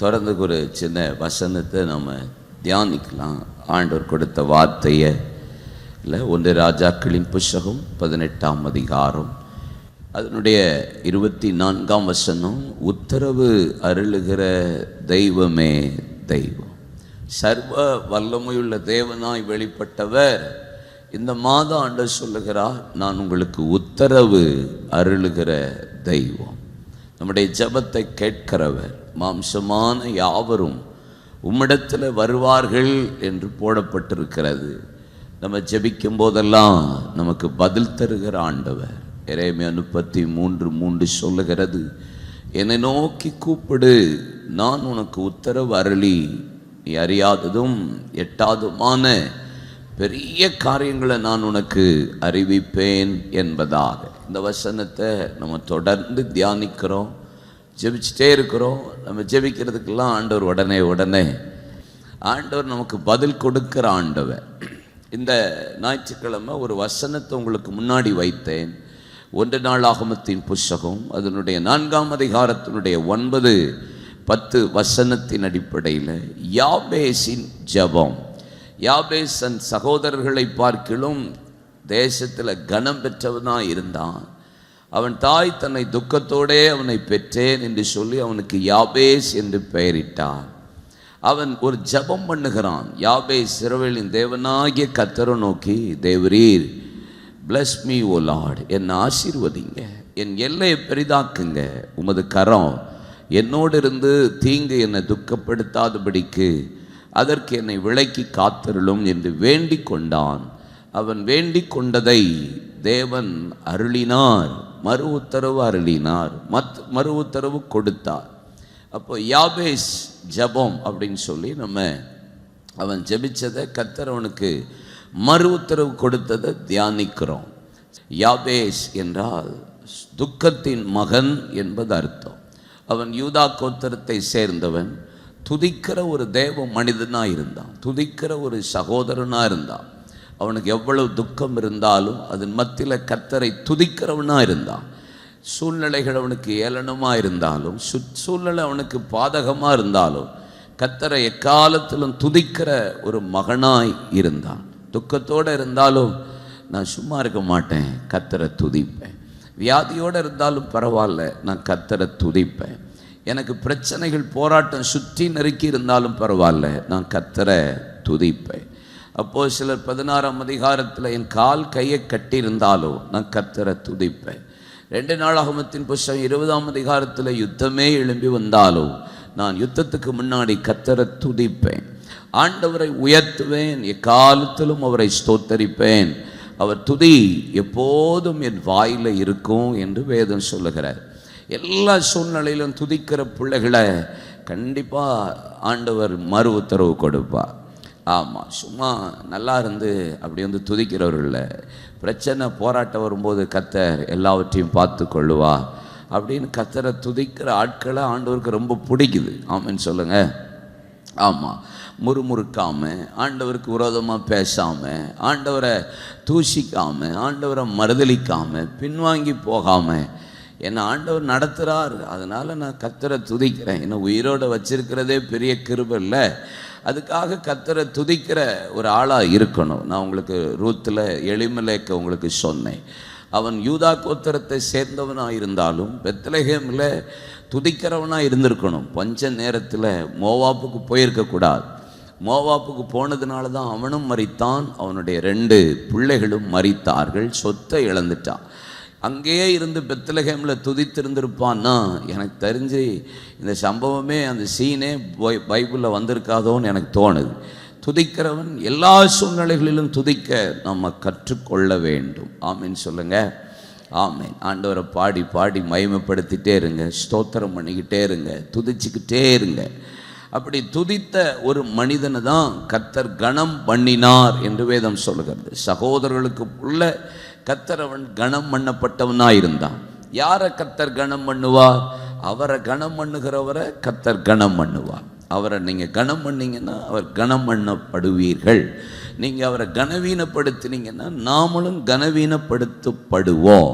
தொடர்ந்து ஒரு சின்ன வசனத்தை நம்ம தியானிக்கலாம். ஆண்டவர் கொடுத்த வார்த்தையை இல்லை, 1 ராஜாக்களின் புஸ்தகம் 18ஆம் அதிகாரம் அதனுடைய 24ஆம் வசனம். உத்தரவு அருளுகிற தெய்வமே தெய்வம். சர்வ வல்லமையுள்ள தேவனாய் வெளிப்பட்டவர் இந்த மாதம் ஆண்டவர் சொல்லுகிறார், நான் உங்களுக்கு உத்தரவு அருளுகிற தெய்வம். நம்முடைய ஜெபத்தை கேட்கிறவர். மாம்சமான யாவரும் உம்மிடத்தில் வருவார்கள் என்று போடப்பட்டிருக்கிறது. நம்ம ஜெபிக்கும் போதெல்லாம் நமக்கு பதில் தருகிற ஆண்டவர். எரேமியா 33:3 சொல்லுகிறது, என்னை நோக்கி கூப்பிடு, நான் உனக்கு உத்தரவு அருளி நீ அறியாததும் எட்டாதுமான பெரிய காரியங்களை நான் உனக்கு அறிவிப்பேன் என்பதாக. இந்த வசனத்தை நம்ம தொடர்ந்து தியானிக்கிறோம், ஜெபிச்சுட்டே இருக்கிறோம். நம்ம ஜெபிக்கிறதுக்கெல்லாம் ஆண்டவர் உடனே ஆண்டவர் நமக்கு பதில் கொடுக்கிற ஆண்டவர். இந்த ஞாயிற்றுக்கிழமை ஒரு வசனத்தை உங்களுக்கு முன்னாடி வைத்தேன். 1 நாளாகமத்தின் புஸ்தகம் அதனுடைய 4ஆம் அதிகாரத்தினுடைய 9-10 வசனத்தின் அடிப்படையில் யாபேசின் ஜெபம். யாபேசன் சகோதரர்களை பார்க்கிலும் தேசத்தில் கனம் பெற்றவனாக இருந்தான். அவன் தாய் தன்னை துக்கத்தோடே அவனை பெற்றேன் என்று சொல்லி அவனுக்கு யாபேஸ் என்று பெயரிட்டான். அவன் ஒரு ஜெபம் பண்ணுகிறான். யாபேஸ் இஸ்ரவேலின் தேவனாகிய கர்த்தரை நோக்கி, தேவரீர் பிளஸ் மீ ஓ லார்ட், என்னை ஆசீர்வதிங்க, என் எல்லையை பெரிதாக்குங்க, உமது கரம் என்னோடு இருந்து தீங்கு என்னை துக்கப்படுத்தாதபடிக்கு அதற்கு என்னை விலக்கி காத்தருளும் என்று வேண்டிக் கொண்டான். அவன் வேண்டிக் கொண்டதை தேவன் அருளினார், மறு உத்தரவு அருளினார், மறு உத்தரவு கொடுத்தார். அப்போ யாபேஸ் ஜெபம் அப்படின்னு சொல்லி நம்ம அவன் ஜெபிச்சதை கர்த்தர் அவனுக்கு மறு உத்தரவு கொடுத்ததை தியானிக்கிறோம். யாபேஸ் என்றால் துக்கத்தின் மகன் என்பது அர்த்தம். அவன் யூதா கோத்திரத்தை சேர்ந்தவன். துதிக்கிற ஒரு தேவ மனிதனாக இருந்தான், துதிக்கிற ஒரு சகோதரனாக இருந்தான். அவனுக்கு எவ்வளவு துக்கம் இருந்தாலும் அதன் மத்தியில் கர்த்தரை துதிக்கிறவனாக இருந்தான். சூழ்நிலைகள் அவனுக்கு ஏளனமாக இருந்தாலும், சூழ்நிலை அவனுக்கு பாதகமாக இருந்தாலும் கர்த்தரை எக்காலத்திலும் துதிக்கிற ஒரு மகனாய் இருந்தான். துக்கத்தோடு இருந்தாலும் நான் சும்மா இருக்க மாட்டேன், கர்த்தரை துதிப்பேன். வியாதியோடு இருந்தாலும் பரவாயில்ல, நான் கர்த்தரை துதிப்பேன். எனக்கு பிரச்சனைகள் போராட்டம் சுற்றி நெருக்கி இருந்தாலும் பரவாயில்ல, நான் கர்த்தரை துதிப்பேன். அப்போஸ்தலர் 16ஆம் அதிகாரத்தில் என் கால் கையை கட்டியிருந்தாலும் நான் கர்த்தரை துதிப்பேன். 2 நாளாகமத்தின் புஸ்தகம் 20ஆம் அதிகாரத்தில் யுத்தமே எழும்பி வந்தாலும் நான் யுத்தத்துக்கு முன்னாடி கர்த்தரை துதிப்பேன். ஆண்டவரை உயர்த்துவேன், எக்காலத்திலும் அவரை ஸ்தோத்தரிப்பேன். அவர் துதி எப்போதும் என் வாயில் இருக்கும் என்று வேதம் சொல்லுகிறார். எல்லா சூழ்நிலையிலும் துதிக்கிற பிள்ளைகளை கண்டிப்பாக ஆண்டவர் மறு உத்தரவு கொடுப்பார். ஆமாம், சும்மா நல்லா இருந்து அப்படி வந்து துதிக்கிறவர்கள், பிரச்சனை போராட்டம் வரும்போது கர்த்தர் எல்லாவற்றையும் பார்த்து கொள்ளுவா அப்படின்னு கர்த்தரை துதிக்கிற ஆட்களை ஆண்டவருக்கு ரொம்ப பிடிக்குது. ஆமான்னு சொல்லுங்கள். ஆமாம், முறுமுறுக்காமல், ஆண்டவருக்கு விரோதமாக பேசாமல், ஆண்டவரை தூஷிக்காமல், ஆண்டவரை மறுதலிக்காமல், பின்வாங்கி போகாமல் என்னை ஆண்டவர் நடத்துகிறார், அதனால் நான் கர்த்தரை துதிக்கிறேன். என்னை உயிரோடு வச்சிருக்கிறதே பெரிய கிருபை இல்லை, அதுக்காக கர்த்தரை துதிக்கிற ஒரு ஆளாக இருக்கணும். நான் உங்களுக்கு ரூத்தில் எலிமெலேக்க உங்களுக்கு சொன்னேன். அவன் யூதா கோத்திரத்தை சேர்ந்தவனாக இருந்தாலும் பெத்லகேமில் துதிக்கிறவனாக இருந்திருக்கணும். பஞ்ச நேரத்தில் மோவாப்புக்கு போயிருக்கக்கூடாது. மோவாப்புக்கு போனதுனால தான் அவனும் மரித்தான், அவனுடைய 2 பிள்ளைகளும் மரித்தார்கள், சொத்தை இழந்துட்டான். அங்கேயே இருந்து பெத்லகேமில் துதித்திருந்திருப்பான்னா எனக்கு தெரிஞ்சு இந்த சம்பவமே, அந்த சீனே பைபிளில் வந்திருக்காதோன்னு எனக்கு தோணுது. துதிக்கிறவன் எல்லா சூழ்நிலைகளிலும் துதிக்க நம்ம கற்றுக்கொள்ள வேண்டும். ஆமீன் சொல்லுங்கள். ஆமீன். ஆண்டவரை பாடி பாடி மகிமைப்படுத்திட்டே இருங்க, ஸ்தோத்திரம் பண்ணிக்கிட்டே இருங்க, துதிச்சுக்கிட்டே இருங்க. அப்படி துதித்த ஒரு மனிதனை தான் கர்த்தர் கனம் பண்ணினார் என்று வேதம் சொல்லுகிறது. சகோதரர்களுக்கு உள்ள கர்த்தர் அவன் கனம் பண்ணப்பட்டவனாக இருந்தான். யாரை கர்த்தர் கனம் பண்ணுவார்? அவரை கனம் பண்ணுகிறவரை கர்த்தர் கனம் பண்ணுவார். அவரை நீங்கள் கனம் பண்ணிங்கன்னா அவர் கனம் பண்ணப்படுவீர்கள். நீங்கள் அவரை கனவீனப்படுத்தினீங்கன்னா நாமளும் கனவீனப்படுத்தப்படுவோம்.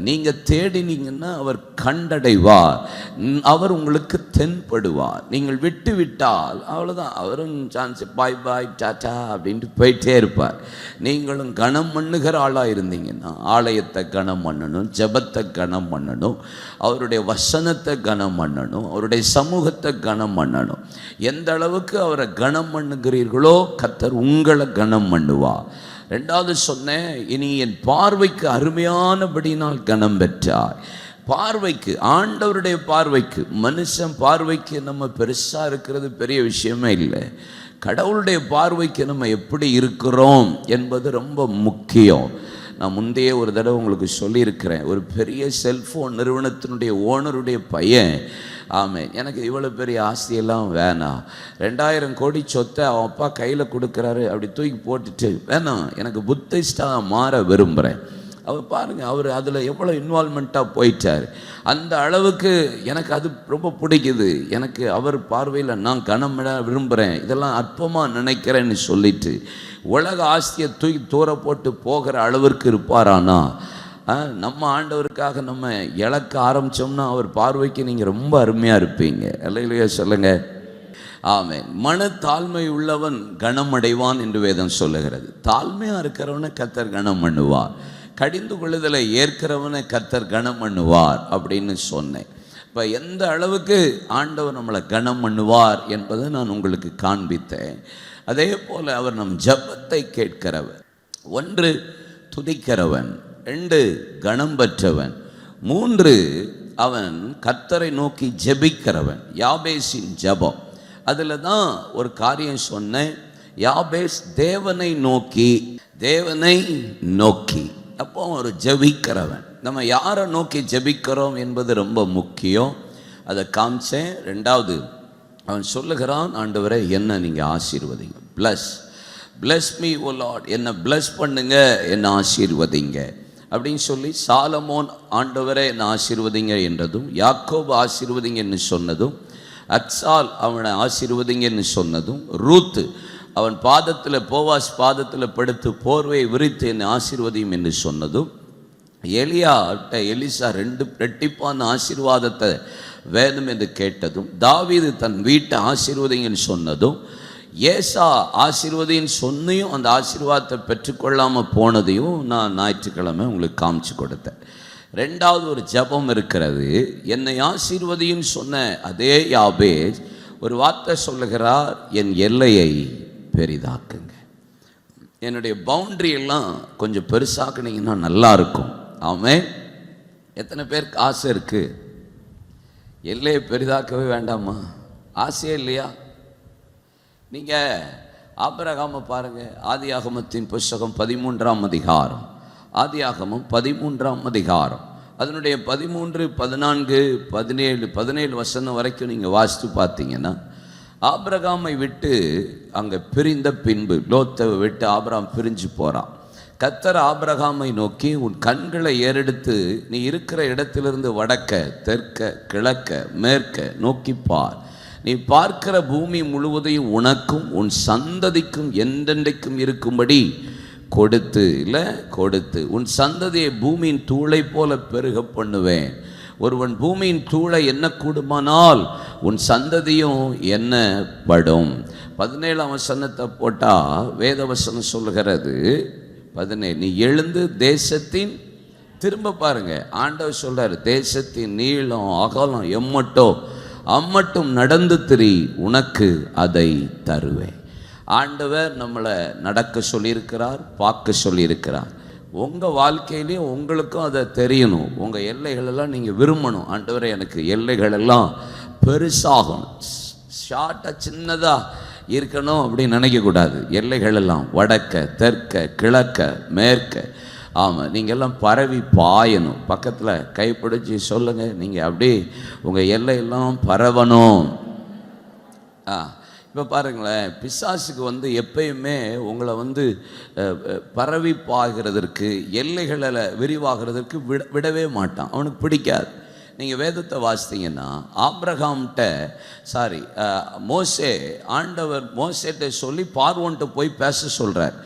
நீங்கள் தேடினீங்கன்னா அவர் கண்டடைவார், அவர் உங்களுக்கு தென்படுவார். நீங்கள் விட்டு விட்டால் அவ்வளோதான், அவரும் சான்ஸ் பாய் பாய் டாட்டா அப்படின்ட்டு போயிட்டே இருப்பார். நீங்களும் கனம் பண்ணுகிற ஆளாக இருந்தீங்கன்னா ஆலயத்தை கனம் பண்ணணும், ஜெபத்தை கனம் பண்ணணும், அவருடைய வசனத்தை கனம் பண்ணணும், அவருடைய சமூகத்தை கனம் பண்ணணும். எந்த அளவுக்கு அவரை கனம் பண்ணுகிறீர்களோ கர்த்தர் உங்களை கனம் பண்ணுவார். ரெண்டாவது சொன்னேன், இனி என் பார்வைக்கு அருமையானபடினால் கனம் பெற்றார். பார்வைக்கு, ஆண்டவருடைய பார்வைக்கு, மனுஷன் பார்வைக்கு நம்ம பெருசாக இருக்கிறது பெரிய விஷயமே இல்லை. கடவுளுடைய பார்வைக்கு நம்ம எப்படி இருக்கிறோம் என்பது ரொம்ப முக்கியம். நான் முந்தைய ஒரு தடவை உங்களுக்கு சொல்லியிருக்கிறேன், ஒரு பெரிய செல்ஃபோன் நிறுவனத்தினுடைய ஓனருடைய பையன், ஆமாம், எனக்கு இவ்வளோ பெரிய ஆஸ்தியெல்லாம் வேணாம், 2000 கோடி சொத்தை அவன் அப்பா கையில் கொடுக்குறாரு, அப்படி தூக்கி போட்டுட்டு வேணாம், எனக்கு புத்திஸ்டாக மாற விரும்புகிறேன். அவர் பாருங்கள், அவர் அதில் எவ்வளோ இன்வால்மெண்ட்டாக போயிட்டார். அந்த அளவுக்கு எனக்கு அது ரொம்ப பிடிக்குது. எனக்கு அவர் பார்வையில் நான் கனமிட விரும்புகிறேன், இதெல்லாம் அற்பமாக நினைக்கிறேன்னு சொல்லிட்டு உலக ஆஸ்தியை தூக்கி தூர போட்டு போகிற அளவிற்கு இருப்பாரானா, நம்ம ஆண்டவருக்காக நம்ம இழக்க ஆரம்பித்தோம்னா அவர் பார்வைக்கு நீங்கள் ரொம்ப அருமையாக இருப்பீங்க. இல்லையா சொல்லுங்கள். ஆமென். மன தாழ்மை உள்ளவன் கனமடைவான் என்று வேதம் சொல்லுகிறது. தாழ்மையாக இருக்கிறவனை கர்த்தர் கனம் பண்ணுவார், கடிந்து கொள்ளுதலை ஏற்கிறவனை கர்த்தர் கனம் பண்ணுவார் அப்படின்னு சொன்னேன். இப்போ எந்த அளவுக்கு ஆண்டவர் நம்மளை கனம் பண்ணுவார் என்பதை நான் உங்களுக்கு காண்பித்தேன். அதே போல் அவர் நம் ஜெபத்தை கேட்கிறவர். 1 துதிக்கிறவன், 2 கனம் பெற்றவன், 3 அவன் கர்த்தரை நோக்கி ஜெபிக்கிறவன். யாபேசின் ஜெபம், அதில் தான் ஒரு காரியம் சொன்னேன். யாபேஸ் தேவனை நோக்கி, தேவனை நோக்கி, அப்போ ஒரு ஜெபிக்கிறவன். நம்ம யாரை நோக்கி ஜெபிக்கிறோம் என்பது ரொம்ப முக்கியம். அதை காமிச்சேன். 2வது அவன் சொல்லுகிறான், ஆண்டவரே என்ன நீங்கள் ஆசீர்வதிங்க, bless me o Lord, என்னை bless பண்ணுங்க, என்னை ஆசீர்வதிங்க அப்படின்னு சொல்லி சாலமோன் ஆண்டவரே என்னை ஆசீர்வதிங்க என்றதும், யாக்கோபு ஆசீர்வதிங்கன்னு சொன்னதும், அக்சால் அவனை ஆசீர்வதிங்கன்னு சொன்னதும், ரூத்து அவன் பாதத்தில், போவாஸ் பாதத்தில் படுத்து போர்வை விரித்து என்னை ஆசீர்வதியும் என்று சொன்னதும், எலியாட்ட எலிசா 2 ரெட்டிப்பான ஆசீர்வாதத்தை வேணும் என்று கேட்டதும், தாவீது தன் வீட்டை ஆசீர்வதிங்கன்னு சொன்னதும், ஏசா ஆசீர்வதின்னு சொன்னையும் அந்த ஆசீர்வாதத்தை பெற்றுக்கொள்ளாமல் போனதையும் நான் ஞாயிற்றுக்கிழமை உங்களுக்கு காமிச்சு கொடுத்தேன். 2வது ஒரு ஜெபம் இருக்கிறது. என்னை ஆசீர்வதின்னு சொன்ன அதே யாபேஸ் ஒரு வார்த்தை சொல்லுகிறார், என் எல்லையை பெரிதாக்குங்க, என்னுடைய பவுண்டரி எல்லாம் கொஞ்சம் பெருசாக்குனீங்கன்னா நல்லா இருக்கும். ஆமென். எத்தனை பேருக்கு ஆசை இருக்கு? எல்லையை பெரிதாக்கவே வேண்டாமா? ஆசையே இல்லையா? நீங்கள் ஆபிரகாமை பாருங்கள். ஆதியாகமத்தின் புஸ்தகம் 13ஆம் அதிகாரம், ஆதியாகமம் 13ஆம் அதிகாரம், அதனுடைய 13, 14, 17 வசனம் வரைக்கும் நீங்கள் வாசித்து பார்த்தீங்கன்னா, ஆபிரகாமை விட்டு அங்கே பிரிந்த பின்பு, லோத்தை விட்டு ஆபிரகாம் பிரிஞ்சு போகிறான். கர்த்தர் ஆபிரகாமை நோக்கி, உன் கண்களை ஏறெடுத்து நீ இருக்கிற இடத்திலிருந்து வடக்க, தெற்க, கிழக்க, மேற்க நோக்கி பார். நீ பார்க்கிற பூமி முழுவதையும் உனக்கும் உன் சந்ததிக்கும் என்றென்றைக்கும் இருக்கும்படி கொடுத்து உன் சந்ததியை பூமியின் தூளை போல பெருக பண்ணுவேன். ஒருவன் பூமியின் தூளை எண்ணக்கூடுமானால் உன் சந்ததியும் எண்ணப்படும். 17ஆம் வசனத்தை போட்டால் வேதவசனம் சொல்லுகிறது 17, நீ எழுந்து தேசத்தின், திரும்ப பாருங்க, ஆண்டவர் சொல்றாரு, தேசத்தின் நீளம் அகலம் அம்மட்டும் நடந்து திரி, உனக்கு அதை தருவேன். ஆண்டவர் நம்மளை நடக்க சொல்லியிருக்கிறார், பார்க்க சொல்லியிருக்கிறார். உங்கள் வாழ்க்கையிலையும் உங்களுக்கும் அதை தெரியணும். உங்கள் எல்லைகளெல்லாம் நீங்கள் விரும்பணும். ஆண்டவரே எனக்கு எல்லைகளெல்லாம் பெருசாகணும், ஷார்ட்டாக சின்னதாக இருக்கணும் அப்படின்னு நினைக்கக்கூடாது. எல்லைகளெல்லாம் வடக்க, தெற்க, கிழக்க, மேற்க, ஆமாம், நீங்கள் எல்லாம் பரவி பாயணும். பக்கத்தில் கைப்பிடிச்சி சொல்லுங்கள், நீங்கள் அப்படி உங்கள் எல்லையெல்லாம் பரவணும். இப்போ பாருங்களேன், பிசாசுக்கு எப்பயுமே உங்களை பரவி பாகிறதற்கு, எல்லைகளில் விரிவாகிறதுக்கு விடவே மாட்டான். அவனுக்கு பிடிக்காது. நீங்கள் வேதத்தை வாசித்தீங்கன்னா, மோசே, ஆண்டவர் மோசேட்ட சொல்லி பார்வோன்ட்ட போய் பேச சொல்கிறார்.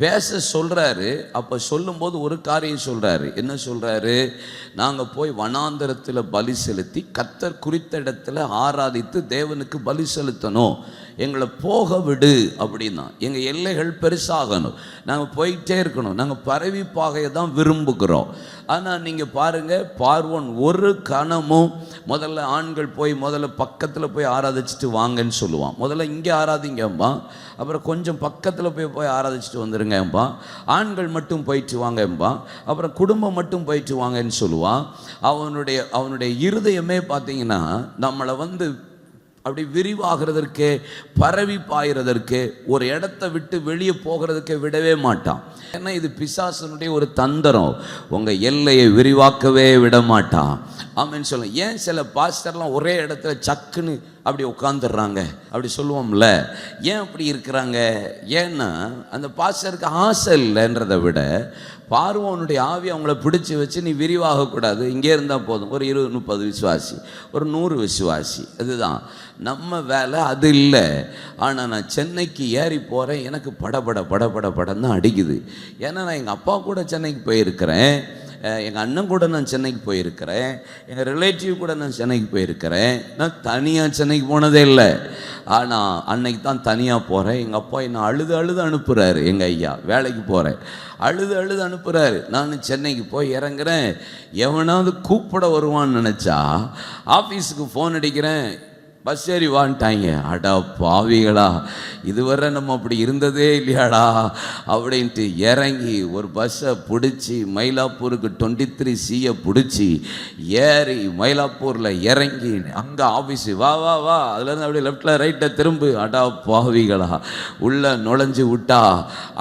பேச சொல்றாரு. அப்ப சொல்லும்போது ஒரு காரியம் சொல்றாரு. என்ன சொல்றாரு? நாங்க போய் வனாந்தரத்தில் பலி செலுத்தி கர்த்தர் குறித்த இடத்துல ஆராதித்து தேவனுக்கு பலி செலுத்தணும், எங்களை போக விடு அப்படின்னா. எங்கள் எல்லைகள் பெருசாகணும், நாங்கள் போயிட்டே இருக்கணும், நாங்கள் பரவி பாகையை தான் விரும்புகிறோம். ஆனால் நீங்கள் பாருங்கள், பார்வோன் ஒரு கணமும் முதல்ல ஆண்கள் போய் முதல்ல பக்கத்தில் போய் ஆராதிச்சுட்டு வாங்கன்னு சொல்லுவான். முதல்ல இங்கே ஆராதிங்கம்பா, அப்புறம் கொஞ்சம் பக்கத்தில் போய் ஆராதிச்சுட்டு வந்துருங்கம்பா. ஆண்கள் மட்டும் போயிட்டு வாங்கம்பா, அப்புறம் குடும்பம் மட்டும் போயிட்டு வாங்கன்னு சொல்லுவான். அவனுடைய இருதயமே பார்த்தீங்கன்னா நம்மளை அப்படி விரிவாகிறதற்கு, பரவி பாயிறதற்கு, ஒரு இடத்தை விட்டு வெளியே போகிறதுக்கு விடவே மாட்டான். ஏன்னா இது பிசாசனுடைய ஒரு தந்திரம். உங்கள் எல்லையை விரிவாக்கவே விட மாட்டான். ஆமென்னு சொல்ல. ஏன் சில பாஸ்டர்லாம் ஒரே இடத்துல சக்குன்னு அப்படி உட்காந்துடுறாங்க, அப்படி சொல்லுவோம்ல, ஏன் அப்படி இருக்கிறாங்க? ஏன்னா அந்த பாஸ்டருக்கு ஆசை இல்லைன்றதை விட பார்வோனுடைய ஆவி அவங்கள பிடிச்சி வச்சு, நீ விரிவாகக்கூடாது, இங்கே இருந்தால் போதும், ஒரு 20-30 விசுவாசி, ஒரு 100 விசுவாசி, அதுதான் நம்ம வேலை. அது இல்லை. ஆனால் நான் சென்னைக்கு ஏறி போகிறேன், எனக்கு படன்னு தான் அடிக்குது. ஏன்னா நான் எங்கள் அப்பா கூட சென்னைக்கு போயிருக்கிறேன், எங்கள் அண்ணன் கூட நான் சென்னைக்கு போயிருக்கிறேன், எங்கள் ரிலேட்டிவ் கூட நான் சென்னைக்கு போயிருக்கிறேன். நான் தனியாக சென்னைக்கு போனதே இல்லை. ஆனால் அன்னைக்கு தான் தனியாக போகிறேன். எங்கள் அப்பா என்னை அழுது அனுப்புகிறாரு. எங்கள் ஐயா வேலைக்கு போகிறேன், அழுது அனுப்புகிறாரு. நான் சென்னைக்கு போய் இறங்குறேன். எவனாவது கூப்பிட வருவான்னு நினச்சா ஆஃபீஸுக்கு ஃபோன் அடிக்கிறேன், பஸ் ஏறி வான்ட்டாங்க. அடா பாவிகளா, இதுவரை நம்ம அப்படி இருந்ததே இல்லையாடா அப்படின்ட்டு இறங்கி ஒரு பஸ்ஸை பிடிச்சி மயிலாப்பூருக்கு 23C பிடிச்சி ஏறி மயிலாப்பூரில் இறங்கி அங்கே ஆஃபீஸு வா அதுலேருந்து அப்படியே லெஃப்டில் ரைட்டை திரும்பு. அடா பாவிகளா, உள்ளே நுழைஞ்சு விட்டா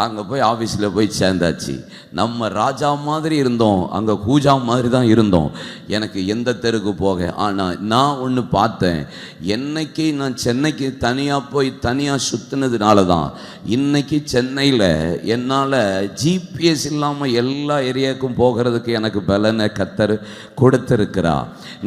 அங்கே போய் ஆஃபீஸில் போய் சேர்ந்தாச்சு. நம்ம ராஜா மாதிரி இருந்தோம், அங்கே கூஜா மாதிரி தான் இருந்தோம். எனக்கு எந்த தெருக்கு போக. ஆனால் நான் ஒன்று பார்த்தேன், என்னைக்கு நான் சென்னைக்கு தனியாக போய் தனியாக சுற்றினதுனால தான் இன்னைக்கு சென்னையில் என்னால் ஜிபிஎஸ் இல்லாமல் எல்லா ஏரியாவுக்கும் போகிறதுக்கு எனக்கு பலனை கர்த்தர் கொடுத்துருக்கிறா.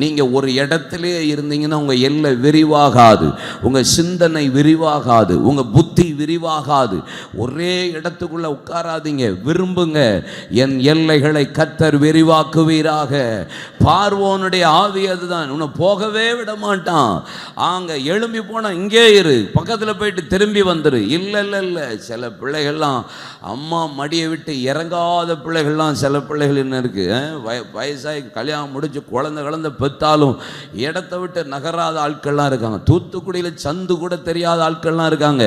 நீங்கள் ஒரு இடத்துலே இருந்தீங்கன்னா உங்கள் எல்லை விரிவாகாது, உங்கள் சிந்தனை விரிவாகாது, உங்கள் புத்தி விரிவாகாது. ஒரே இடத்துக்குள்ளே உட்காராதீங்க, விரும்புங்க. என் எல்லைகளை கர்த்தர் விரிவாக்குவீராக. பார்வோனுடைய ஆவி அதுதான், உன்னை போகவே விட மாட்டான். அங்கே எழும்பி போனால் இங்கே இரு, பக்கத்தில் போயிட்டு திரும்பி வந்துரு. இல்லை, சில பிள்ளைகள்லாம் அம்மா மடியை விட்டு இறங்காத பிள்ளைகள்லாம் சில பிள்ளைகள் என்ன இருக்குது, வயசாகி கல்யாணம் முடிச்சு குழந்தை பெற்றாலும் இடத்த விட்டு நகராத ஆட்கள்லாம் இருக்காங்க. தூத்துக்குடியில் சந்து கூட தெரியாத ஆட்கள்லாம் இருக்காங்க.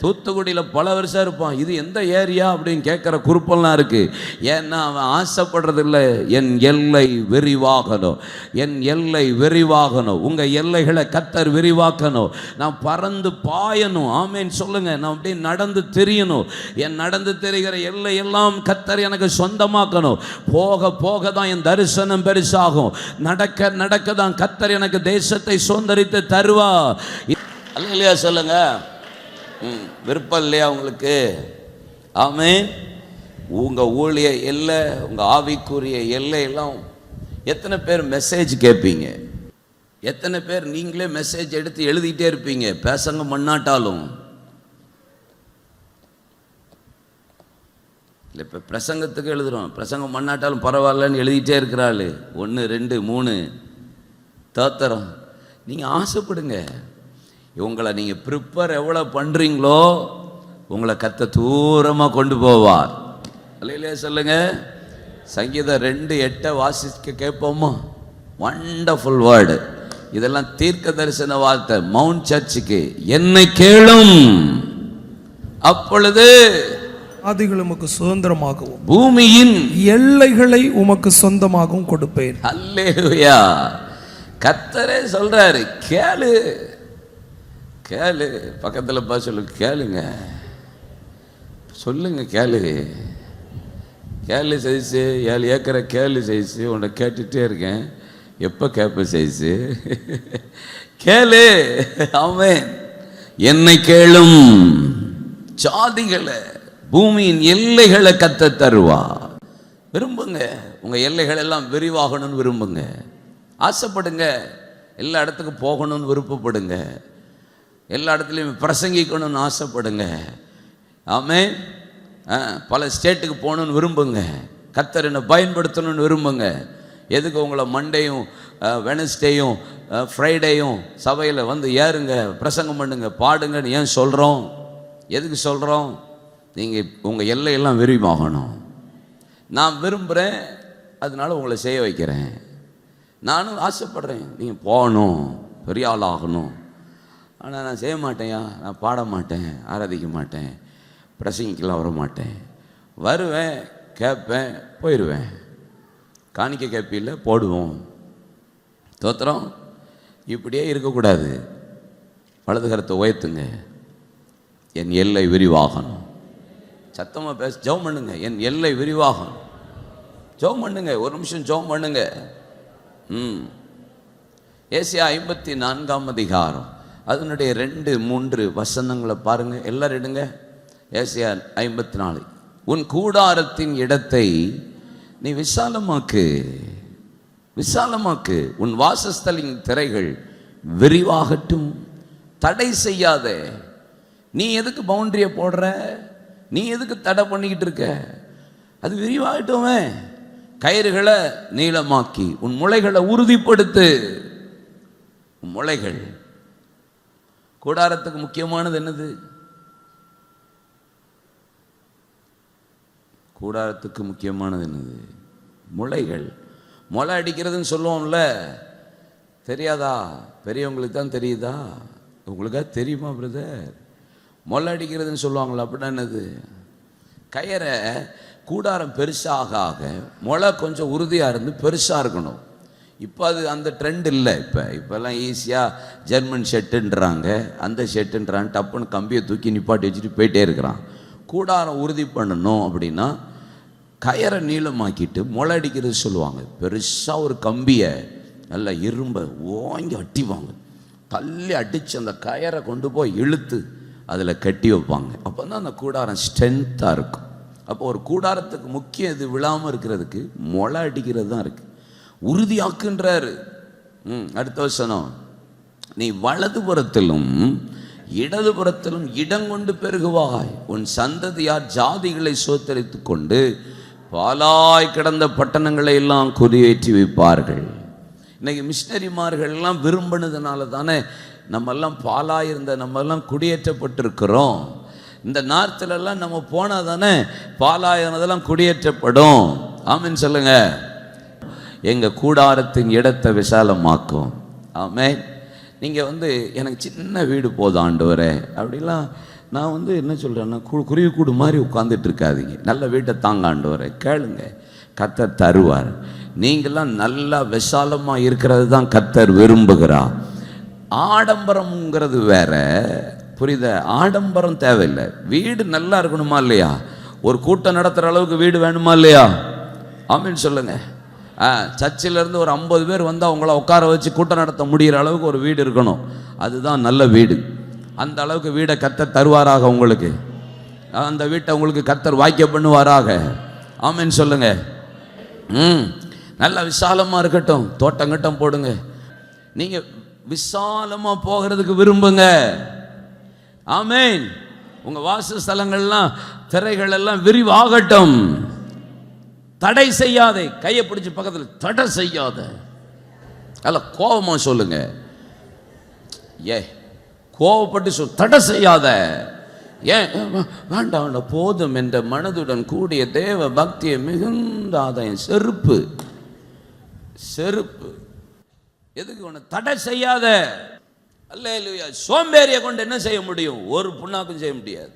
தூத்துக்குடியில் பல வருஷம் இருப்பான், இது எந்த ஏரியா அப்படின்னு கேட்குற குறுப்பெல்லாம் இருக்குது. ஏன்னா அவன் ஆசைப்படுறதில்லை, என் எல்லை விரிவாகணும், என் எல்லை விரிவாகணும். உங்கள் எல்லைகளை கர்த்தர் விரிவாக்கணும். நான் பறந்து பாயணும். ஆமேன் சொல்லுங்க. நான் அப்படியே நடந்து தெரியணும். என் நடந்து தெரிகிற எல்லை எல்லாம் கர்த்தர் எனக்கு சொந்தமாக்கணும். போக தான் என் தரிசனம் பெருசாகும். நடக்க தான் கர்த்தர் எனக்கு தேசத்தை சுதந்தரித்து தருவா. இல்லையா சொல்லுங்க. விருப்பம் இல்லையா உங்களுக்கு? ஆமேன். உங்க ஊழிய எல்லை, உங்க ஆவிக்குரிய எல்லை எல்லாம் எத்தனை பேர் மெசேஜ் கேட்பீங்க? எத்தனை பேர் நீங்களே மெசேஜ் எடுத்து எழுதிட்டே இருப்பீங்க, பேசங்க மண்ணாட்டாலும்? இல்லை, இப்போ பிரசங்கத்துக்கு எழுதுகிறோம், பிரசங்கம் மண்ணாட்டாலும் பரவாயில்லன்னு எழுதிட்டே இருக்கிறாள். 1 2 3 தோத்திரம். நீங்கள் ஆசைப்படுங்க. உங்களை நீங்கள் ப்ரிப்பேர் எவ்வளோ பண்ணுறீங்களோ உங்களை கர்த்தர் தூரமாக கொண்டு போவார். அல்லையிலே சொல்லுங்க. சங்கீதம் 2:8 வாசிக்க கேட்போமா? Wonderful word. இதெல்லாம் தீர்க்க தரிசன வார்த்தை. மவுண்ட் சர்ச்சுக்கு, என்னை கேளும் அப்பொழுது ஆதிகள் உமக்கு சுதந்திரமாகவும் பூமியின் எல்லைகளை உமக்கு சொந்தமாகவும் கொடுப்பேன். அல்லேலூயா. கர்த்தரே சொல்றாரு, கேளு. பக்கத்தில் பா சொல்லு, கேளுங்க, சொல்லுங்க, கேளு சைஸு 7 ஏக்கரை கேளு சைஸு. உன்னை கேட்டுகிட்டே இருக்கேன், எப்போ கேட்ப சைஸு? கேளு. ஆமென். என்னை கேளும். ஜாதிகளை, பூமியின் எல்லைகளை கர்த்தர் தருவா. விரும்புங்க. உங்கள் எல்லைகள் எல்லாம் விரிவாகணும்னு விரும்புங்க, ஆசைப்படுங்க. எல்லா இடத்துக்கும் போகணும்னு விருப்பப்படுங்க, எல்லா இடத்துலையும் பிரசங்கிக்கணும்னு ஆசைப்படுங்க. ஆமென். பல ஸ்டேட்டுக்கு போகணுன்னு விரும்புங்க. கர்த்தர் என்னை பயன்படுத்தணும்னு விரும்புங்க. எதுக்கு உங்களை மண்டேயும் வெனஸ்டேயும் ஃப்ரைடேயும் சபையில் வந்து ஏறுங்க, பிரசங்கம் பண்ணுங்க, பாடுங்கன்னு ஏன் சொல்கிறோம்? எதுக்கு சொல்கிறோம்? நீங்கள் உங்கள் எல்லையெல்லாம் விரிவாகணும். நான் விரும்புகிறேன், அதனால உங்களை செய்ய வைக்கிறேன். நானும் ஆசைப்படுறேன் நீங்கள் போகணும், பெரிய ஆள் ஆகணும். ஆனால் நான் செய்ய மாட்டேன்யா, நான் பாட மாட்டேன், ஆராதிக்க மாட்டேன், பிரசங்கிக்கலாம் வர மாட்டேன். வருவேன், கேட்பேன், போயிடுவேன். காணிக்க கேட்பில்ல, போடுவோம், தோத்திரம். இப்படியே இருக்கக்கூடாது. வலது கரத்தை உயர்த்துங்க. என் எல்லை விரிவாகணும். சத்தமாக பேச ஜெபம் பண்ணுங்க. என் எல்லை விரிவாகணும். ஜெபம் பண்ணுங்க. ஒரு நிமிஷம் ஜெபம் பண்ணுங்க. ஏசாயா 54ஆம் அதிகாரம் அதனுடைய 2-3 வசனங்களை பாருங்க. எல்லாரும் எடுங்க. ஏசாயா 54. உன் கூடாரத்தின் இடத்தை நீ விசாலமாக்கு, விசாலமாக்கு. உன் வாசஸ்தலின் திரைகள் விரிவாகட்டும். தடை செய்யாத. நீ எதுக்கு பவுண்டரியை போடுற? நீ எதுக்கு தடை பண்ணிக்கிட்டு இருக்க? அது விரிவாகட்டுமே. கயிறுகளை நீளமாக்கி உன் முளைகளை உறுதிப்படுத்து. உன் முளைகள். கூடாரத்துக்கு முக்கியமானது என்னது? கூடாரத்துக்கு முக்கியமானது என்னது? முளைகள். முளை அடிக்கிறதுன்னு சொல்லுவோம்ல, தெரியாதா? பெரியவங்களுக்கு தான் தெரியுதா? உங்களுக்கா தெரியுமா பிரதர்? முளை அடிக்கிறதுன்னு சொல்லுவாங்களா? அப்படின்னா என்னது? கயிறை கூடாரம் பெருசாக ஆக முளை கொஞ்சம் உறுதியாக இருந்து பெருசாக இருக்கணும். இப்போ அது அந்த ட்ரெண்ட் இல்லை. இப்போல்லாம் ஈஸியாக ஜெர்மன் ஷெட்டுன்றாங்க, அந்த ஷெட்டுன்றாங்க. டப்புன்னு கம்பியை தூக்கி நிப்பாட்டி வச்சுட்டு போயிட்டே இருக்கிறான். கூடாரம் உறுதி பண்ணணும் அப்படின்னா கயரை நீளமாக்கிட்டு முளை அடிக்கிறது சொல்லுவாங்க. பெருசாக ஒரு கம்பியை நல்லா இரும்பை ஓங்கி அட்டிவாங்க. தள்ளி அடித்து அந்த கயரை கொண்டு போய் இழுத்து அதில் கட்டி வைப்பாங்க. அப்போ தான் அந்த கூடாரம் ஸ்ட்ரென்த்தாக இருக்கும். அப்போ ஒரு கூடாரத்துக்கு முக்கியம் இது விழாமல் இருக்கிறதுக்கு முளை அடிக்கிறது தான் இருக்குது. உறுதியாக்குன்றாரு. அடுத்த வசனம். நீ வலதுபுறத்திலும் இடதுபுறத்திலும் இடங்கொண்டு பெருகுவாய். உன் சந்ததியார் ஜாதிகளை சோத்தரித்து கொண்டு பாலாய் கிடந்த பட்டணங்களை எல்லாம் குறியேற்றி வைப்பார்கள். இன்னைக்கு மிஷினரிமார்கள் எல்லாம் விரும்பினதுனால தானே நம்மெல்லாம் பாலாய் இருந்த நம்மெல்லாம் குடியேற்றப்பட்டிருக்கிறோம். இந்த நார்த்திலெல்லாம் நம்ம போனால் தானே பாலாயினதெல்லாம் குடியேற்றப்படும். ஆமீன் சொல்லுங்க. எங்கள் கூடாரத்தின் இடத்தை விசாலமாக்கும். ஆமென். நீங்கள் எனக்கு சின்ன வீடு போதும் ஆண்டவரே அப்படிலாம் நான் என்ன சொல்கிறேன்னா, குருவி கூடு மாதிரி உட்காந்துட்டு இருக்காதீங்க. நல்ல வீட்டை தாங்க ஆண்டவரே, கேளுங்க, கர்த்தர் தருவார். நீங்களாம் நல்லா விசாலமாக இருக்கிறது தான் கர்த்தர் விரும்புகிறார். ஆடம்பரம்ங்கிறது வேற, புரியுத? ஆடம்பரம் தேவையில்லை. வீடு நல்லா இருக்கணுமா இல்லையா? ஒரு கூட்டம் நடத்துகிற அளவுக்கு வீடு வேணுமா இல்லையா? ஆமீன் சொல்லுங்க. சர்ச்சிலேருந்து ஒரு 50 பேர் வந்தால் அவங்கள உட்கார வச்சு கூட்டம் நடத்த முடிகிற அளவுக்கு ஒரு வீடு இருக்கணும். அதுதான் நல்ல வீடு. அந்த அளவுக்கு வீடை கர்த்தர் தருவாராக உங்களுக்கு. அந்த வீட்டை உங்களுக்கு கர்த்தர் வாய்க்க பண்ணுவாராக. ஆமீன் சொல்லுங்க. நல்லா விசாலமாக இருக்கட்டும். தோட்டம் போடுங்க. நீங்கள் விசாலமாக போகிறதுக்கு விரும்புங்க. ஆமீன். உங்கள் வாசஸ்தலங்கள்லாம் திரைகள் எல்லாம் விரிவாகட்டும். தடை செய்யாதே. கையை பிடிச்சி பக்கத்தில் தடை செய்யாத. அதில் கோபமாக சொல்லுங்க. கோபப்பட்டு தடை செய்யாத. ஏன் வேண்டாம், போதும் என்ற மனதுடன் கூடிய தேவ பக்தியை மிகுந்த ஆதாயம். செருப்பு எதுக்கு ஒன்று தடை செய்யாத. அல்லேலூயா. சோம்பேறியை கொண்டு என்ன செய்ய முடியும்? ஒரு புண்ணாக்கும் செய்ய முடியாது.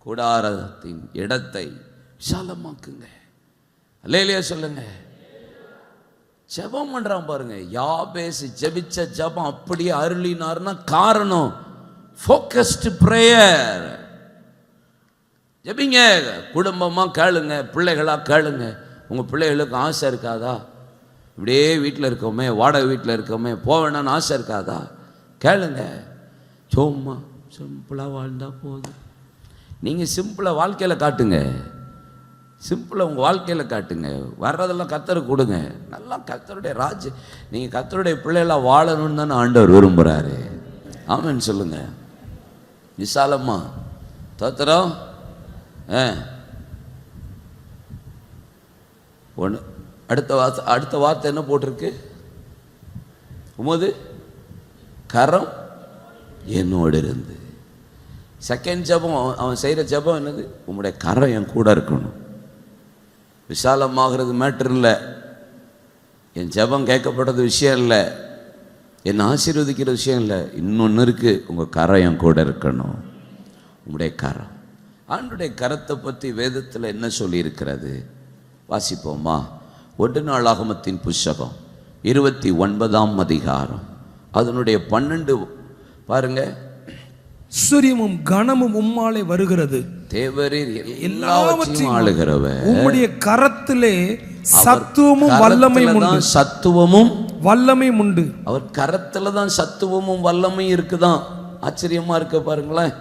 கூடாரத்தின் இடத்தை விசாலமாக்குங்க. அல்லேலூயா சொல்லுங்க. ஜெபம் பண்றான் பாருங்க. யாபேஸ் ஜெபிச்ச ஜெபம் அப்படியே அருளினார்னா காரணம் ஃபோக்கஸ்டு பிரேயர். ஜெபிங்க. குடும்பமா கேளுங்க, பிள்ளைகளா கேளுங்க. உங்க பிள்ளைகளுக்கு ஆசை இருக்காதா? இப்படியே வீட்டில் இருக்கோமே, வாடகை வீட்டில் இருக்கோமே, போவேணான்னு ஆசை இருக்காதா? கேளுங்க. சும்மா சிம்பிளாக வாழ்ந்தா போதும். நீங்கள் சிம்பிளாக வாழ்க்கையில் காட்டுங்க. சிம்பிளாக உங்கள் வாழ்க்கையில் காட்டுங்க. வர்றதெல்லாம் கர்த்தருக்கு கொடுங்க. நல்லா கர்த்தருடைய நீங்கள் கர்த்தருடைய பிள்ளைகளாக வாழணும்னு தானே ஆண்டவர் விரும்புகிறாரு. ஆமென் சொல்லுங்க. விசாலமா தோத்திரம். ஒன்று. அடுத்த வார்த்தை என்ன போட்டிருக்கு? உமது கரம் என்னோடு இருந்து. செகண்ட் ஜெபம் அவன் செய்கிற ஜெபம் என்னது? உம்முடைய கரம் என் கூட இருக்கணும். விசாலமாகிறது மேட்டர் இல்லை, என் ஜெபம் கேட்கப்பட்டது விஷயம் இல்லை, என்னை ஆசீர்வதிக்கிற விஷயம் இல்லை. இன்னொன்று இருக்குது, உங்கள் கரம் என் கூட இருக்கணும். உங்களுடைய கரம். ஆண்டுடைய கரத்தை பற்றி வேதத்தில் என்ன சொல்லியிருக்கிறது வாசிப்போமா? 1 நாளாகமத்தின் புஸ்தகம் 29ஆம் அதிகாரம் அதனுடைய 12 பாருங்க. ஐஸ்வர்யமும் கனமும் உம்மாலே வருகிறது, தேவரீர் எல்லாவற்றையும் ஆளுகிறவர். உம்முடைய கரத்திலே சத்துவமும் வல்லமையும் உண்டு. சத்துவமும் வல்லமையும் உண்டு. அவர் கரத்துல தான் சத்துவமும் வல்லமையும் இருக்குதான். ஆச்சரியமா இருக்க பாருங்களேன்.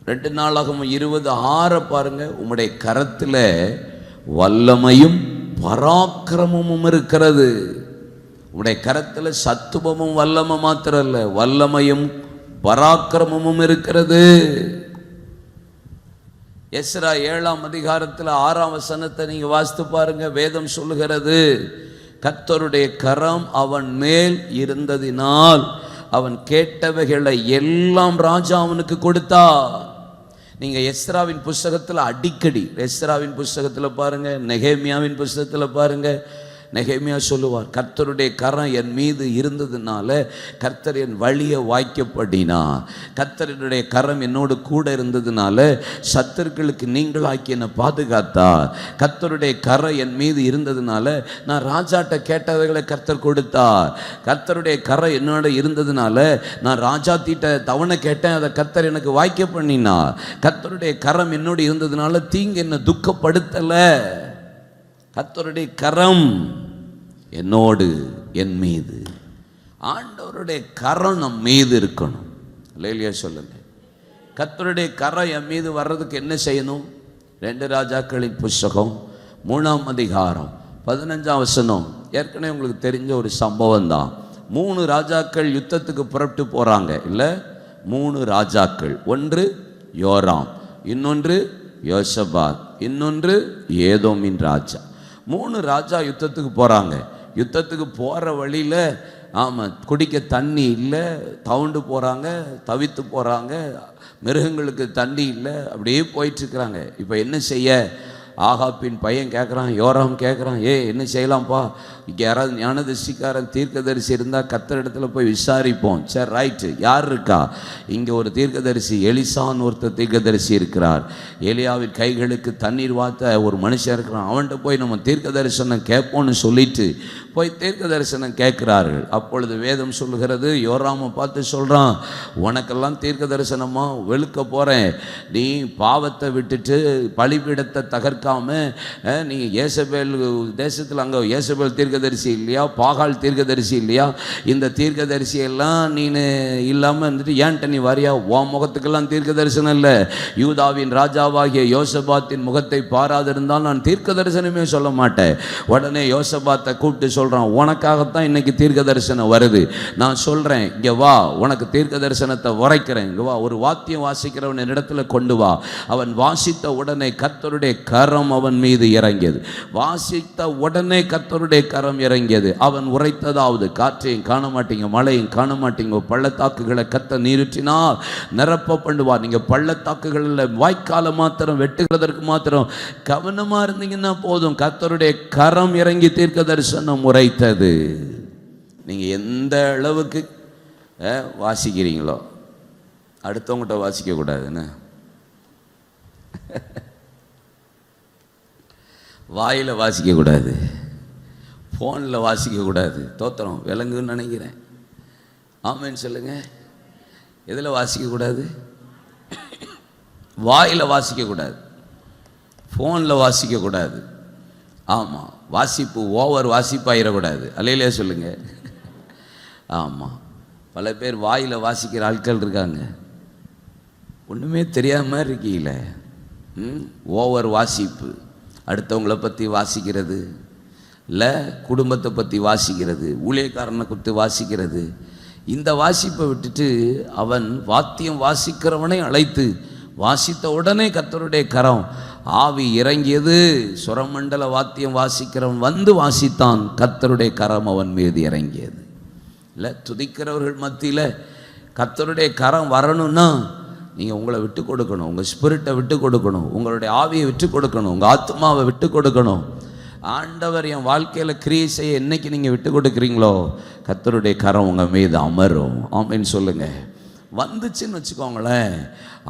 2 நாளாகமம் 20:6 பாருங்க. உம்முடைய கரத்துல வல்லமையும் பராக்கிரமமும் இருக்கிறது. உம்முடைய கரத்துல சத்துவமும் வல்லமை மாத்திரம் இல்ல, வல்லமையும் பராக்கிரமமும் இருக்கிறது. எஸ்ரா 7ஆம் அதிகாரத்தில் 6ஆம் வசனத்தை நீங்க வாசித்து பாருங்க. வேதம் சொல்லுகிறது, கர்த்தருடைய கரம் அவன் மேல் இருந்ததினால் அவன் கேட்டவைகளை எல்லாம் ராஜா அவனுக்கு கொடுத்தார். நீங்க எஸ்ராவின் புஸ்தகத்தில் அடிக்கடி, எஸ்ராவின் புஸ்தகத்தில் பாருங்க, நெகேமியாவின் புஸ்தகத்தில் பாருங்க, நெகேமியா சொல்லுவார், கர்த்தருடைய கரம் என் மீது இருந்ததுனால கர்த்தர் என் வழியை வாய்க்கப்படினா, கர்த்தருடைய கரம் என்னோடு கூட இருந்ததுனால சத்துருக்களுக்கு நீங்களாக்கி என்னை பாதுகாத்தார். கர்த்தருடைய கரம் என் மீது இருந்ததுனால நான் ராஜாட்ட கேட்டவைகளை கர்த்தர் கொடுத்தார். கர்த்தருடைய கரம் என்னோட இருந்ததுனால நான் ராஜா தீட்ட தவணை கேட்டேன், அதை கர்த்தர் எனக்கு வாய்க்க பண்ணினார். கர்த்தருடைய கரம் என்னோடு இருந்ததுனால தீங்கு என்னை துக்கப்படுத்தல. கர்த்தருடைய கரம் என்னோடு, என் மீது. ஆண்டவருடைய கரம் நம் மீது இருக்கணும். இல்லையா சொல்லுங்க. கர்த்தருடைய கரம் என் மீது வர்றதுக்கு என்ன செய்யணும்? 2 ராஜாக்களின் புஸ்தகம் 3ஆம் அதிகாரம் 15ஆம் வசனம். ஏற்கனவே உங்களுக்கு தெரிஞ்ச ஒரு சம்பவம் தான். 3 ராஜாக்கள் யுத்தத்துக்கு புறப்பட்டு போறாங்க. இல்லை, 3 ராஜாக்கள். ஒன்று யோராம், இன்னொன்று யோசபாத், இன்னொன்று ஏதோமின் ராஜா. 3 ராஜா யுத்தத்துக்கு போகிறாங்க. யுத்தத்துக்கு போகிற வழியில் ஆமாம் குடிக்க தண்ணி இல்லை, தவுண்டு போகிறாங்க, தவித்து போகிறாங்க, மிருகங்களுக்கு தண்ணி இல்லை, அப்படியே போயிட்டுருக்குறாங்க. இப்போ என்ன செய்ய? ஆகாப்பின் பையன் கேட்குறான், யோராம் கேட்குறான், என்ன செய்யலாம்ப்பா, இங்கே யாராவது ஞானதரிசிக்காரன் தீர்க்கதரிசி இருந்தால் கர்த்தர் இடத்துல போய் விசாரிப்போம். சரி, ரைட்டு, யார் இருக்கா? இங்கே ஒரு தீர்க்கதரிசி எலிசான்னு ஒருத்தர் தீர்க்கதரிசி இருக்கிறார். எலியாவின் கைகளுக்கு தண்ணீர் வார்த்த ஒரு மனுஷன் இருக்கிறான், அவன்கிட்ட போய் நம்ம தீர்க்க தரிசனம் கேட்போன்னு சொல்லிட்டு போய் தீர்க்க தரிசனம் கேட்கிறார்கள். அப்பொழுது வேதம் சொல்லுகிறது, யோராமை பார்த்து சொல்கிறான், உனக்கெல்லாம் தீர்க்க தரிசனமா வெளுக்க போகிறேன். நீ பாவத்தை விட்டுட்டு பலிபீடத்தை தகர்க்காம நீ ஏசபேல் தேசத்தில், அங்கே ஏசபேல் தீர்க்கதரிசி இல்லையா, பாகால் தீர்க்கதரிசி இல்லையா, இந்த தீர்க்கதரிசி எல்லாம் நீ இல்லாமல் இருந்துட்டு ஏன்ட்ட நீ வாரியா? உன் முகத்துக்கெல்லாம் தீர்க்க தரிசனம் இல்லை. யூதாவின் ராஜாவாகிய யோசபாத்தின் முகத்தை பாராதிருந்தால் நான் தீர்க்க தரிசனமே சொல்ல மாட்டேன். உடனே யோசபாத்தை கூப்பிட்டு சொல்கிறான், உனக்காகத்தான் இன்னைக்கு தீர்க்க தரிசனம் வருது. நான் சொல்கிறேன், இங்கே வா, உனக்கு தீர்க்க தரிசனத்தை உரைக்கிறேன். இங்கே வா, ஒரு வாத்தியம் வாசிக்கிறவன் இடத்துல கொண்டு வா. அவன் வாசித்த உடனே கர்த்தருடைய கரம் அவன் மீது இறங்கியது. வாசித்த உடனே கர்த்தருடைய கரம் இறங்கியது. அவன் உரைத்ததாவது, காற்றையும் காண மாட்டீங்க, மழையும் காண மாட்டீங்க, பள்ளத்தாக்குகளை கர்த்தர் நீருற்றினால் நிரப்ப பண்ணுவார். நீங்கள் பள்ளத்தாக்குகளில் வாய்க்கால மாத்திரம் வெட்டுகிறதற்கு மாத்திரம் கவனமாக இருந்தீங்கன்னா போதும், கர்த்தருடைய கரம் இறங்கி தீர்க்க தரிசனம் உரைத்தது. நீங்கள் எந்த அளவுக்கு வாசிக்கிறீங்களோ அடுத்தவங்ககிட்ட வாசிக்கக்கூடாதுன்னு வாயில் வாசிக்கக்கூடாது, ஃபோனில் வாசிக்கக்கூடாது. தோத்திரம் விளங்குன்னு நினைக்கிறேன். ஆமேன்னு சொல்லுங்க. எதில் வாசிக்கக்கூடாது? வாயில் வாசிக்கக்கூடாது, ஃபோனில் வாசிக்கக்கூடாது. ஆமாம், வாசிப்பு ஓவர் வாசிப்பாயிடக்கூடாது. அல்லையிலே சொல்லுங்க. ஆமாம், பல பேர் வாயில் வாசிக்கிற ஆட்கள் இருக்காங்க. ஒன்றுமே தெரியாத மாதிரி இருக்கீங்களே. ஓவர் வாசிப்பு, அடுத்தவங்களை பற்றி வாசிக்கிறது இல்லை, குடும்பத்தை பற்றி வாசிக்கிறது, ஊழியக்காரனை குறித்து வாசிக்கிறது. இந்த வாசிப்பை விட்டுட்டு அவன் வாத்தியம் வாசிக்கிறவனை அழைத்து வாசித்த உடனே கர்த்தருடைய கரம் ஆவி இறங்கியது. சுரமண்டல வாத்தியம் வாசிக்கிறவன் வந்து வாசித்தான், கர்த்தருடைய கரம் அவன் மீது இறங்கியது. இல்லை, துதிக்கிறவர்கள் மத்தியில் கர்த்தருடைய கரம் வரணும்னா நீங்கள் உங்களை விட்டு கொடுக்கணும், உங்கள் ஸ்பிரிட்டை விட்டு கொடுக்கணும், உங்களுடைய ஆவியை விட்டு கொடுக்கணும், உங்கள் ஆத்மாவை விட்டு கொடுக்கணும். ஆண்டவர் என் வாழ்க்கையில் கிரியை செய்ய என்னைக்கு நீங்கள் விட்டு கொடுக்குறீங்களோ கர்த்தருடைய கரம் உங்கள் மீது அமரும். ஆமென் சொல்லுங்கள். வந்துச்சுன்னு வச்சுக்கோங்களேன்,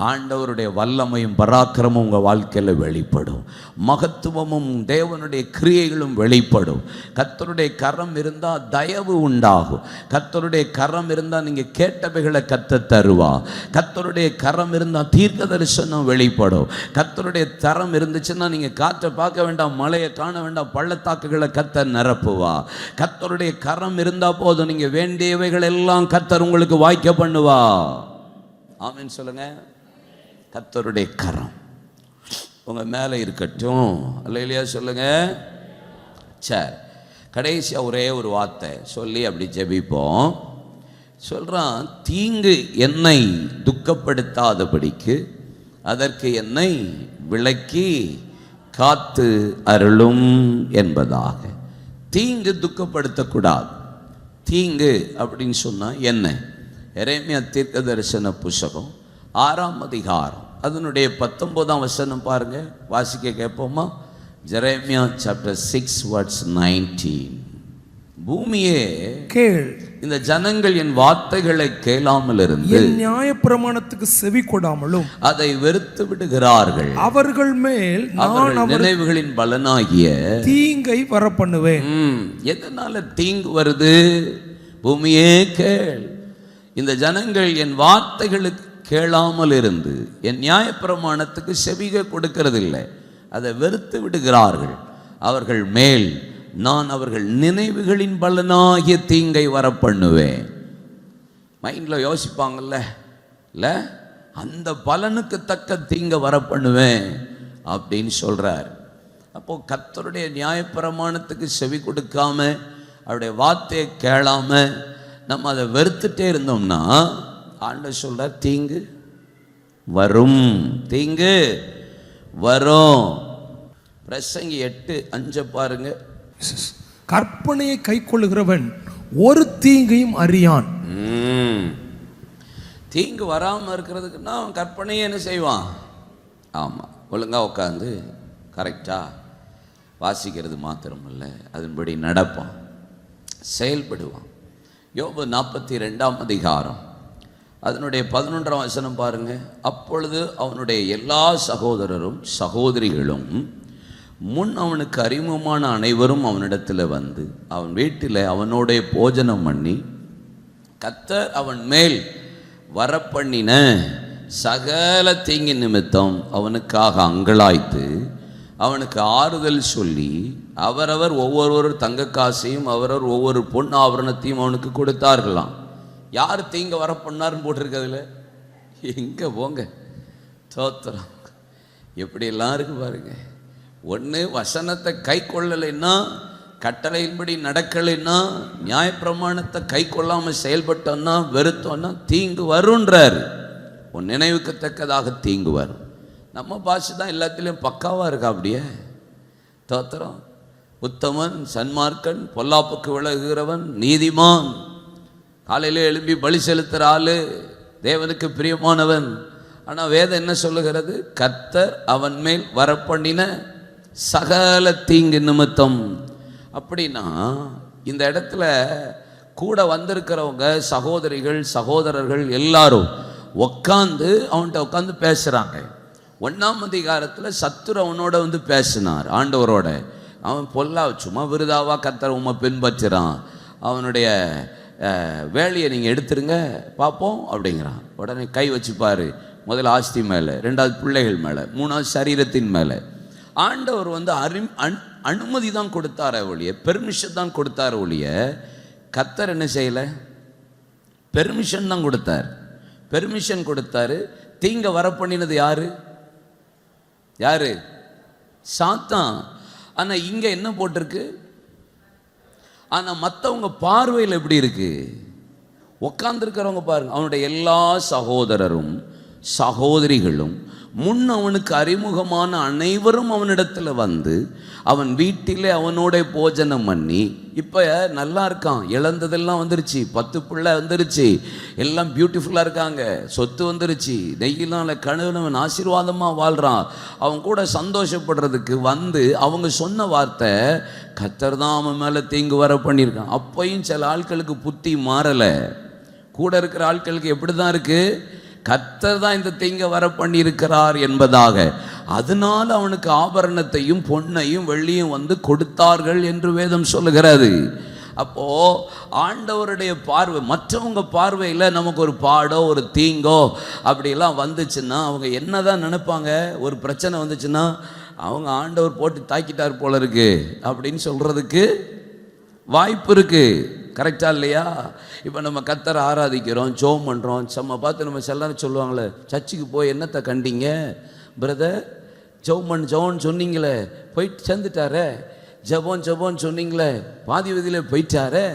ஆண்டவருடைய வல்லமையும் பராக்கிரமும் உங்கள் வாழ்க்கையில் வெளிப்படும், மகத்துவமும் தேவனுடைய கிரியைகளும் வெளிப்படும். கர்த்தருடைய கரம் இருந்தால் தயவு உண்டாகும். கர்த்தருடைய கரம் இருந்தால் நீங்கள் கேட்டவைகளை கர்த்தர் தருவா. கர்த்தருடைய கரம் இருந்தால் தீர்க்க தரிசனம் வெளிப்படும். கர்த்தருடைய தரம் இருந்துச்சுன்னா நீங்கள் காற்றை பார்க்க வேண்டாம், மழையை காண வேண்டாம், பள்ளத்தாக்குகளை கர்த்தர் நிரப்புவா. கர்த்தருடைய கரம் இருந்தால் போதும், நீங்கள் வேண்டியவைகள் எல்லாம் கர்த்தர் உங்களுக்கு வாய்க்க பண்ணுவா. ஆமென் சொல்லுங்க. கர்த்தருடைய கரம் உங்க மேலே இருக்கட்டும். அல்லேலூயா சொல்லுங்க. சரி, கடைசியாக ஒரே ஒரு வார்த்தை சொல்லி அப்படி ஜெபிப்போம். சொல்றான், தீங்கு என்னை துக்கப்படுத்தாதபடிக்கு அதற்கு என்னை விலக்கி காத்து அருளும் என்பதாக. தீங்கு துக்கப்படுத்தக்கூடாது. தீங்கு அப்படின்னு சொன்னா என்ன? எரேமியா தீர்க்க தரிசன புஸ்தகம் 6ஆம் அதிகாரம் அதனுடைய 19ஆம் வசனம் பாருங்க, வாசிக்க கேட்போமா? எரேமியா சாப்டர் 6 verse 19. பூமியே கேள், இந்த ஜனங்கள் என் வார்த்தைகளை கேளாமல் இருந்து என் நியாயப்பிரமாணத்துக்கு செவி கொடாமலும் அதை வெறுத்து விடுகிறார்கள். அவர்கள் மேல் நான் நினைவுகளின் பலனாகிய தீங்கை வரப்பண்ணுவேன். எதனால தீங்கு வருது? பூமியே கேள், இந்த ஜனங்கள் என் வார்த்தைகளுக்கு கேளாமல் இருந்து என் நியாயப்பிரமாணத்துக்கு செவிக கொடுக்கறதில்லை, அதை வெறுத்து விடுகிறார்கள். அவர்கள் மேல் நான் அவர்கள் நினைவுகளின் பலனாகிய தீங்கை வரப்பண்ணுவேன். மைண்டில் யோசிப்பாங்கல்ல, இல்லை, அந்த பலனுக்கு தக்க தீங்கை வரப்பண்ணுவேன் அப்படின்னு சொல்கிறார். அப்போது கர்த்தருடைய நியாயப்பிரமாணத்துக்கு செவி கொடுக்காம அவருடைய வார்த்தையை கேளாம நம்ம அதை வெறுத்துட்டே இருந்தோம்னா ஆண்டவர் சொல்றார், தீங்கு வரும், தீங்கு வரும். பிரசங்கி 8:5 பாருங்க. கற்பனையை கை கொள்ளுகிறவன் ஒரு தீங்கையும் அறியான். தீங்கு வராமல் இருக்கிறதுக்குன்னா அவன் கற்பனையை என்ன செய்வான்? ஆமாம், ஒழுங்காக உட்காந்து கரெக்டாக வாசிக்கிறது மாத்திரமல்ல, அதன்படி நடப்பான், செயல்படுவான். யோபு 42ஆம் அதிகாரம் அதனுடைய 11ஆம் வசனம் பாருங்க. அப்பொழுது அவனுடைய எல்லா சகோதரரும் சகோதரிகளும் முன் அவனுக்கு அறிமுகமான அனைவரும் அவனிடத்தில் வந்து அவன் வீட்டில் அவனோட போஜனம் பண்ணி கர்த்தர் அவன் மேல் வரப்பண்ணின சகல தீங்கு நிமித்தம் அவனுக்காக அங்கலாய்த்து அவனுக்கு ஆறுதல் சொல்லி அவரவர் ஒவ்வொருவர் தங்க காசையும் அவரவர் ஒவ்வொரு பொன் ஆபரணத்தையும் அவனுக்கு கொடுத்தார்களாம். யார் தீங்க வர பண்ணாருன்னு போட்டிருக்கிறதுல எங்கே போங்க, தோத்திரம் எப்படியெல்லாம் இருக்கு பாருங்க. ஒன்று வசனத்தை கை கொள்ளலைன்னா, கட்டளையின்படி நடக்கலைன்னா, நியாயப்பிரமாணத்தை கை கொள்ளாமல் செயல்பட்டோன்னா, வெறுத்தோன்னா தீங்கு வருன்றார். உன் நினைவுக்கு தக்கதாக தீங்கு வரும். நம்ம பாஷை தான் எல்லாத்துலேயும் பக்காவாக இருக்கா அப்படியே. தோத்திரம். உத்தமன், சன்மார்க்கன், பொல்லாப்புக்கு விலகுகிறவன், நீதிமான், காலையில் எழும்பி பலி செலுத்துகிற ஆளு, தேவனுக்கு பிரியமானவன். ஆனால் வேதம் என்ன சொல்லுகிறது? கர்த்தர் அவன் மேல் வரப்பண்ணின சகல தீங்கு நிமித்தம். அப்படின்னா இந்த இடத்துல கூட வந்திருக்கிறவங்க சகோதரிகள் சகோதரர்கள் எல்லாரும் உட்காந்து அவன்கிட்ட உட்காந்து பேசுகிறாங்க. 1ஆம் அதிகாரத்தில் சத்துரு அவனோட வந்து பேசினார் ஆண்டவரோட. அவன் பொல்லா சும்மா விருதாவா கர்த்தர் உம்மை பின்பற்றுறான், அவனுடைய வேலையை நீங்கள் எடுத்துருங்க பார்ப்போம் அப்படிங்கிறான். உடனே கை வச்சுப்பார், முதல்ல ஆஸ்தி மேலே, 2வது பிள்ளைகள் மேலே, 3வது சரீரத்தின் மேலே. ஆண்டவர் வந்து அனுமதி தான் கொடுத்தார ஒழிய, பெர்மிஷன் தான் கொடுத்தார ஒழிய, கர்த்தர் என்ன செய்யலை? பெர்மிஷன் தான் கொடுத்தார். பெர்மிஷன் கொடுத்தாரு. தீங்க வரப்பண்ணினது யாரு? யாரு? சாத்தான். ஆனால் இங்கே என்ன போட்டிருக்கு? ஆனால் மற்றவங்க பார்வையில் எப்படி இருக்கு? உட்கார்ந்துருக்கிறவங்க பாருங்க, அவனுடைய எல்லா சகோதரரும் சகோதரிகளும் முன் அவனுக்கு அறிமுகமான அனைவரும் அவனிடத்துல வந்து அவன் வீட்டிலே அவனோட போஜனம் பண்ணி இப்போ நல்லா இருக்கான். இழந்ததெல்லாம் வந்துருச்சு, 10 பிள்ளை வந்துருச்சு, எல்லாம் பியூட்டிஃபுல்லாக இருக்காங்க, சொத்து வந்துருச்சு, நெய்யினால கழுவினவன் ஆசீர்வாதமாக வாழ்கிறான். அவன் கூட சந்தோஷப்படுறதுக்கு வந்து அவங்க சொன்ன வார்த்தை, கர்த்தர் தான் அவன் மேலே தீங்கு வர பண்ணியிருக்கான். அப்பையும் சில ஆட்களுக்கு புத்தி மாறலை. கூட இருக்கிற ஆட்களுக்கு எப்படி தான் இருக்குது, கர்த்தர் தான் இந்த தீங்கை வர பண்ணியிருக்கிறார் என்பதாக. அதனால அவனுக்கு ஆபரணத்தையும் பொன்னையும் வெள்ளியும் வந்து கொடுத்தார்கள் என்று வேதம் சொல்லுகிறது. அப்போ ஆண்டவருடைய பார்வை, மற்றவங்க பார்வையில் நமக்கு ஒரு பாடோ ஒரு தீங்கோ அப்படியெல்லாம் வந்துச்சுன்னா அவங்க என்னதான் நினைப்பாங்க? ஒரு பிரச்சனை வந்துச்சுன்னா அவங்க ஆண்டவர் போட்டு தாக்கிட்டார் போல இருக்கு அப்படின்னு சொல்றதுக்கு வாய்ப்பு இருக்கு. கரெக்டா இல்லையா? இப்போ நம்ம கர்த்தரை ஆராதிக்கிறோம், ஜெபம் பண்ணுறோம். நம்ம பார்த்து நம்ம எல்லாரும் சொல்லுவாங்களே, சர்ச்சுக்கு போய் என்னத்தை கண்டீங்க பிரதர்? ஜெபம்னு சொன்னீங்களே, போயிட்டு சேர்ந்துட்டாரே. ஜெபம் சொன்னீங்களே, பாதி வதியில் போயிட்டாரே.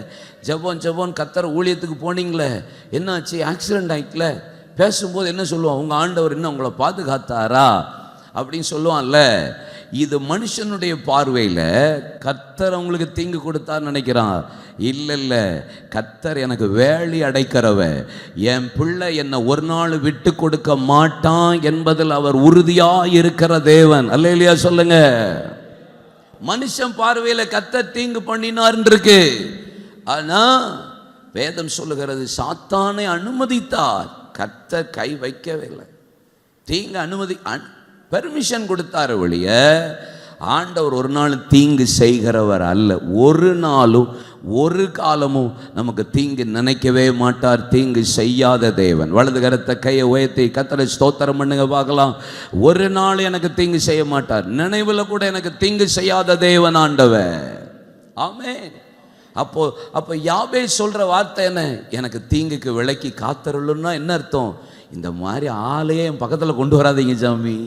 ஜெபம் கர்த்தர் ஊழியத்துக்கு போனீங்களே, என்னாச்சு? ஆக்சிடென்ட் ஆகிக்கல. பேசும்போது என்ன சொல்லுவான்? உங்கள் ஆண்டவர் என்ன உங்களை பாதுகாத்தாரா அப்படின்னு சொல்லுவான்ல. இது மனுஷனுடைய பார்வையில் கர்த்தர் அவங்களுக்கு தீங்கு கொடுத்தான்னு நினைக்கிறான். இல்லை, கர்த்தர் எனக்கு வேலி அடைக்கிறவ, என் பிள்ளை என்னை ஒரு நாள் விட்டு கொடுக்க மாட்டான் என்பதில் அவர் உறுதியாக இருக்கிற தேவன். அல்லேலூயா சொல்லுங்க. மனுஷன் பார்வையில் கர்த்தர் தீங்கு பண்ணினார் இருக்கு. ஆனா வேதம் சொல்லுகிறது, சாத்தானை அனுமதித்தார், கர்த்தர் கை வைக்கவே இல்லை. தீங்கு பெர்மிஷன் கொடுத்தாரு ஒழிய ஆண்டவர் ஒரு நாள் தீங்கு செய்கிறவர் அல்ல. ஒரு நாளும் ஒரு காலமும் நமக்கு தீங்கு நினைக்கவே மாட்டார். தீங்கு செய்யாத தேவன். வலது கரத்தை கையை உயர்த்தி கர்த்தரை ஸ்தோத்திரம் பண்ணுங்க பார்க்கலாம். ஒரு நாள் எனக்கு தீங்கு செய்ய மாட்டார். நினைவில் கூட எனக்கு தீங்கு செய்யாத தேவன் ஆண்டவர். ஆமென். அப்போ யாவே சொல்ற வார்த்தை என்ன? எனக்கு தீங்குக்கு விலக்கி காத்தருளுன்னா என்ன அர்த்தம்? இந்த மாதிரி ஆளையே என் பக்கத்தில் கொண்டு வராதீங்க சாமி,